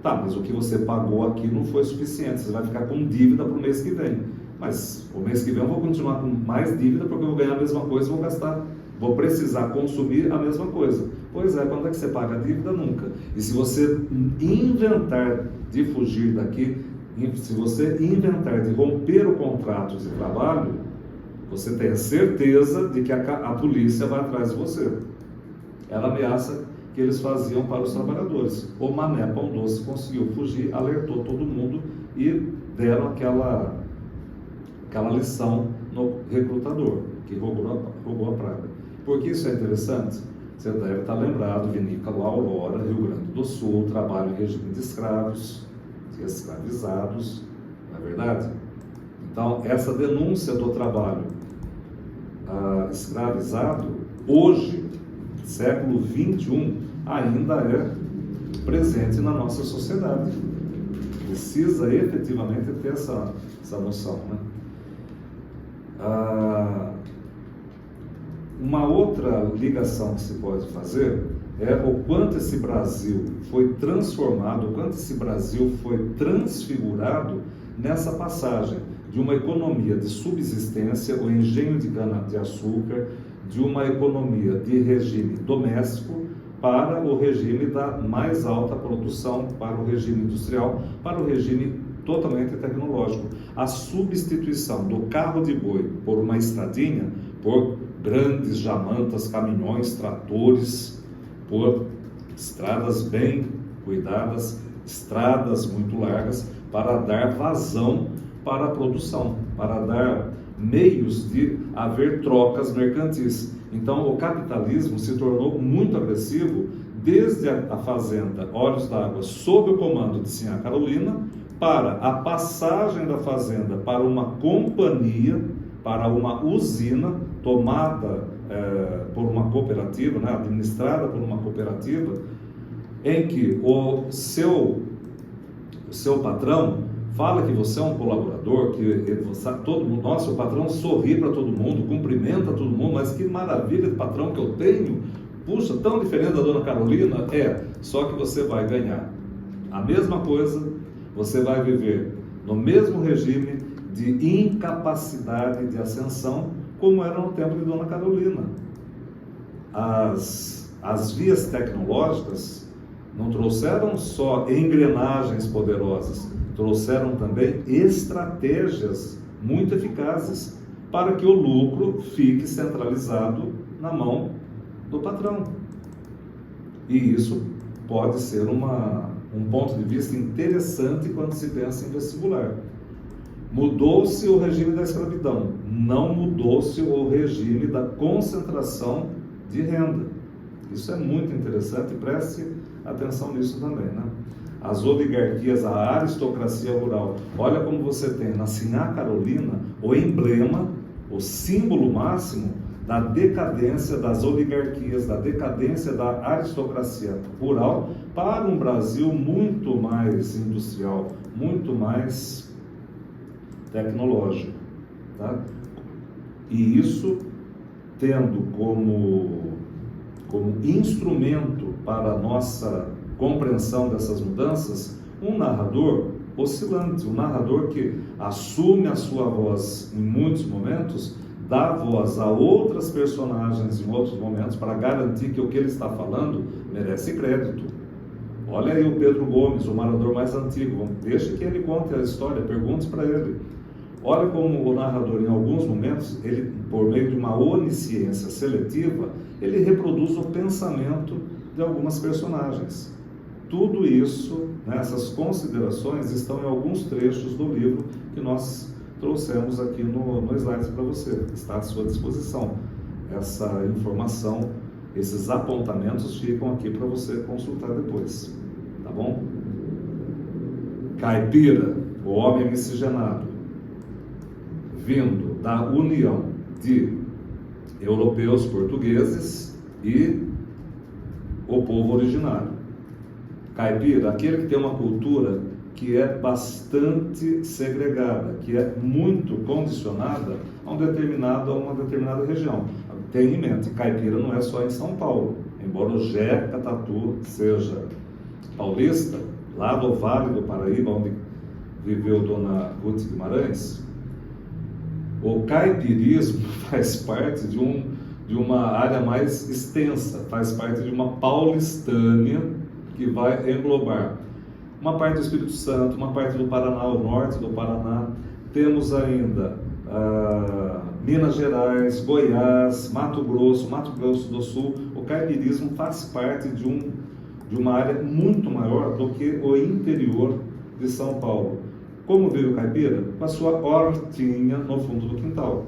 Tá, mas o que você pagou aqui não foi suficiente, você vai ficar com dívida para o mês que vem. Mas o mês que vem eu vou continuar com mais dívida porque eu vou ganhar a mesma coisa e vou gastar, vou precisar consumir a mesma coisa. Pois é, quando é que você paga a dívida? Nunca. E se você inventar de fugir daqui, se você inventar de romper o contrato de trabalho, você tem a certeza de que a polícia vai atrás de você. Era a ameaça que eles faziam para os trabalhadores. O Mané Pão Doce conseguiu fugir, alertou todo mundo e deram aquela lição no recrutador, que roubou a praga. Por que isso é interessante? Você deve estar lembrado, Vinícola Aurora, Rio Grande do Sul, trabalho em regime de escravos, de escravizados, não é verdade? Então, essa denúncia do trabalho escravizado, hoje, século XXI, ainda é presente na nossa sociedade. Precisa efetivamente ter essa noção, né? Uma outra ligação que se pode fazer é o quanto esse Brasil foi transformado, o quanto esse Brasil foi transfigurado nessa passagem de uma economia de subsistência, o engenho de cana-de-açúcar, de uma economia de regime doméstico para o regime da mais alta produção, para o regime industrial, para o regime totalmente tecnológico. A substituição do carro de boi por uma estradinha, por grandes jamantas, caminhões, tratores, por estradas bem cuidadas, estradas muito largas, para dar vazão para a produção, para dar meios de haver trocas mercantis. Então, o capitalismo se tornou muito agressivo desde a fazenda Olhos d'Água, sob o comando de Sinhá Carolina, para a passagem da fazenda para uma companhia, para uma usina tomada por uma cooperativa, né, administrada por uma cooperativa, em que o seu patrão fala que você é um colaborador, que todo mundo, nossa, o patrão sorri para todo mundo, cumprimenta todo mundo, mas que maravilha de patrão que eu tenho, puxa, tão diferente da dona Carolina. Só que você vai ganhar a mesma coisa, você vai viver no mesmo regime de incapacidade de ascensão, como era no tempo de dona Carolina. As vias tecnológicas não trouxeram só engrenagens poderosas, trouxeram também estratégias muito eficazes para que o lucro fique centralizado na mão do patrão. E isso pode ser um ponto de vista interessante quando se pensa em vestibular. Mudou-se o regime da escravidão, não mudou-se o regime da concentração de renda. Isso é muito interessante, preste atenção nisso também, né? As oligarquias, a aristocracia rural. Olha como você tem na Sinhá Carolina o emblema, o símbolo máximo da decadência das oligarquias, da decadência da aristocracia rural para um Brasil muito mais industrial, muito mais tecnológico, tá? E isso tendo como instrumento para a nossa compreensão dessas mudanças, um narrador oscilante, um narrador que assume a sua voz em muitos momentos, dá voz a outras personagens em outros momentos para garantir que o que ele está falando merece crédito. Olha aí o Pedro Gomes, o narrador mais antigo, deixa que ele conte a história, pergunte para ele. Olha como o narrador, em alguns momentos, ele, por meio de uma onisciência seletiva, ele reproduz o pensamento de algumas personagens. Tudo isso, né, essas considerações estão em alguns trechos do livro que nós trouxemos aqui no slide para você. Está à sua disposição. Essa informação, esses apontamentos ficam aqui para você consultar depois. Tá bom? Caipira, o homem miscigenado, vindo da união de europeus, portugueses e o povo originário. Caipira, aquele que tem uma cultura que é bastante segregada, que é muito condicionada a uma determinada região. Tenha em mente, caipira não é só em São Paulo, embora o Jeca Tatu seja paulista, lá do Vale do Paraíba, onde viveu Dona Ruth Guimarães. O caipirismo faz parte de uma área mais extensa, faz parte de uma paulistânia que vai englobar uma parte do Espírito Santo, uma parte do Paraná, o norte do Paraná. Temos ainda Minas Gerais, Goiás, Mato Grosso do Sul. O caipirismo faz parte de uma área muito maior do que o interior de São Paulo. Como veio o caipira? Com a sua hortinha no fundo do quintal,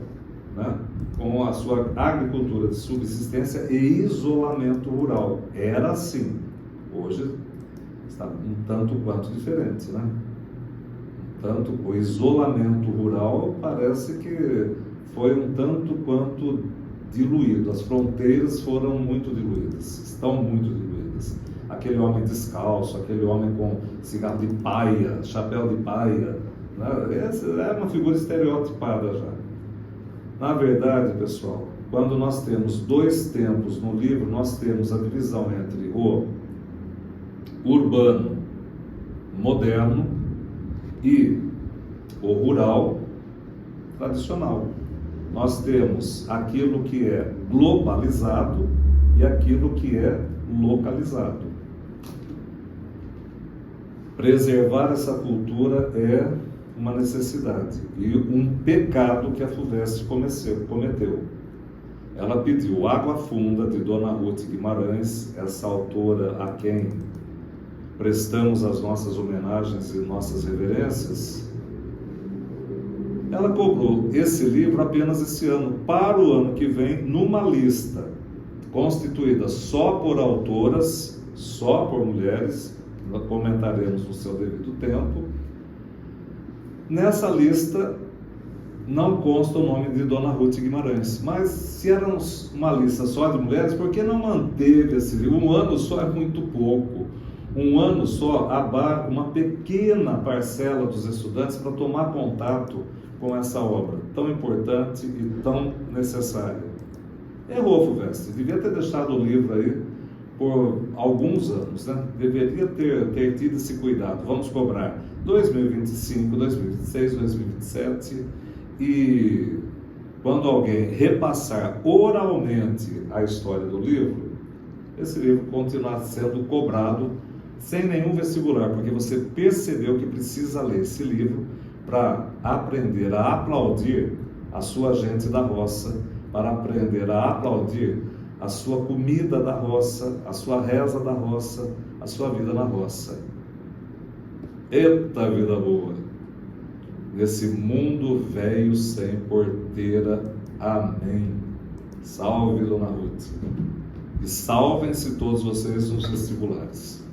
né? Com a sua agricultura de subsistência e isolamento rural. Era assim. Hoje está um tanto quanto diferente, né? Tanto o isolamento rural parece que foi um tanto quanto diluído. As fronteiras foram muito diluídas, estão muito diluídas. Aquele homem descalço, aquele homem com cigarro de paia, chapéu de paia, né? Essa é uma figura estereotipada já. Na verdade, pessoal, quando nós temos dois tempos no livro, nós temos a divisão entre o urbano moderno e o rural tradicional. Nós temos aquilo que é globalizado e aquilo que é localizado. Preservar essa cultura é uma necessidade e um pecado que a FUVEST cometeu. ela pediu Água Funda, de Dona Ruth Guimarães, essa autora a quem prestamos as nossas homenagens e nossas reverências. Ela cobrou esse livro apenas esse ano, para o ano que vem, numa lista constituída só por autoras, só por mulheres, nós comentaremos no seu devido tempo. Nessa lista não consta o nome de Dona Ruth Guimarães, mas se era uma lista só de mulheres, por que não manteve esse livro? Um ano só é muito pouco. Um ano só abarca uma pequena parcela dos estudantes para tomar contato com essa obra tão importante e tão necessária. Errou, FUVEST, devia ter deixado o livro aí por alguns anos, né? Deveria ter tido esse cuidado. Vamos cobrar 2025, 2026, 2027, e quando alguém repassar oralmente a história do livro, esse livro continuar sendo cobrado sem nenhum vestibular, porque você percebeu que precisa ler esse livro para aprender a aplaudir a sua gente da roça, para aprender a aplaudir a sua comida da roça, a sua reza da roça, a sua vida na roça. Eita vida boa! Nesse mundo velho sem porteira, amém. Salve, Dona Ruth. E salvem-se todos vocês nos vestibulares.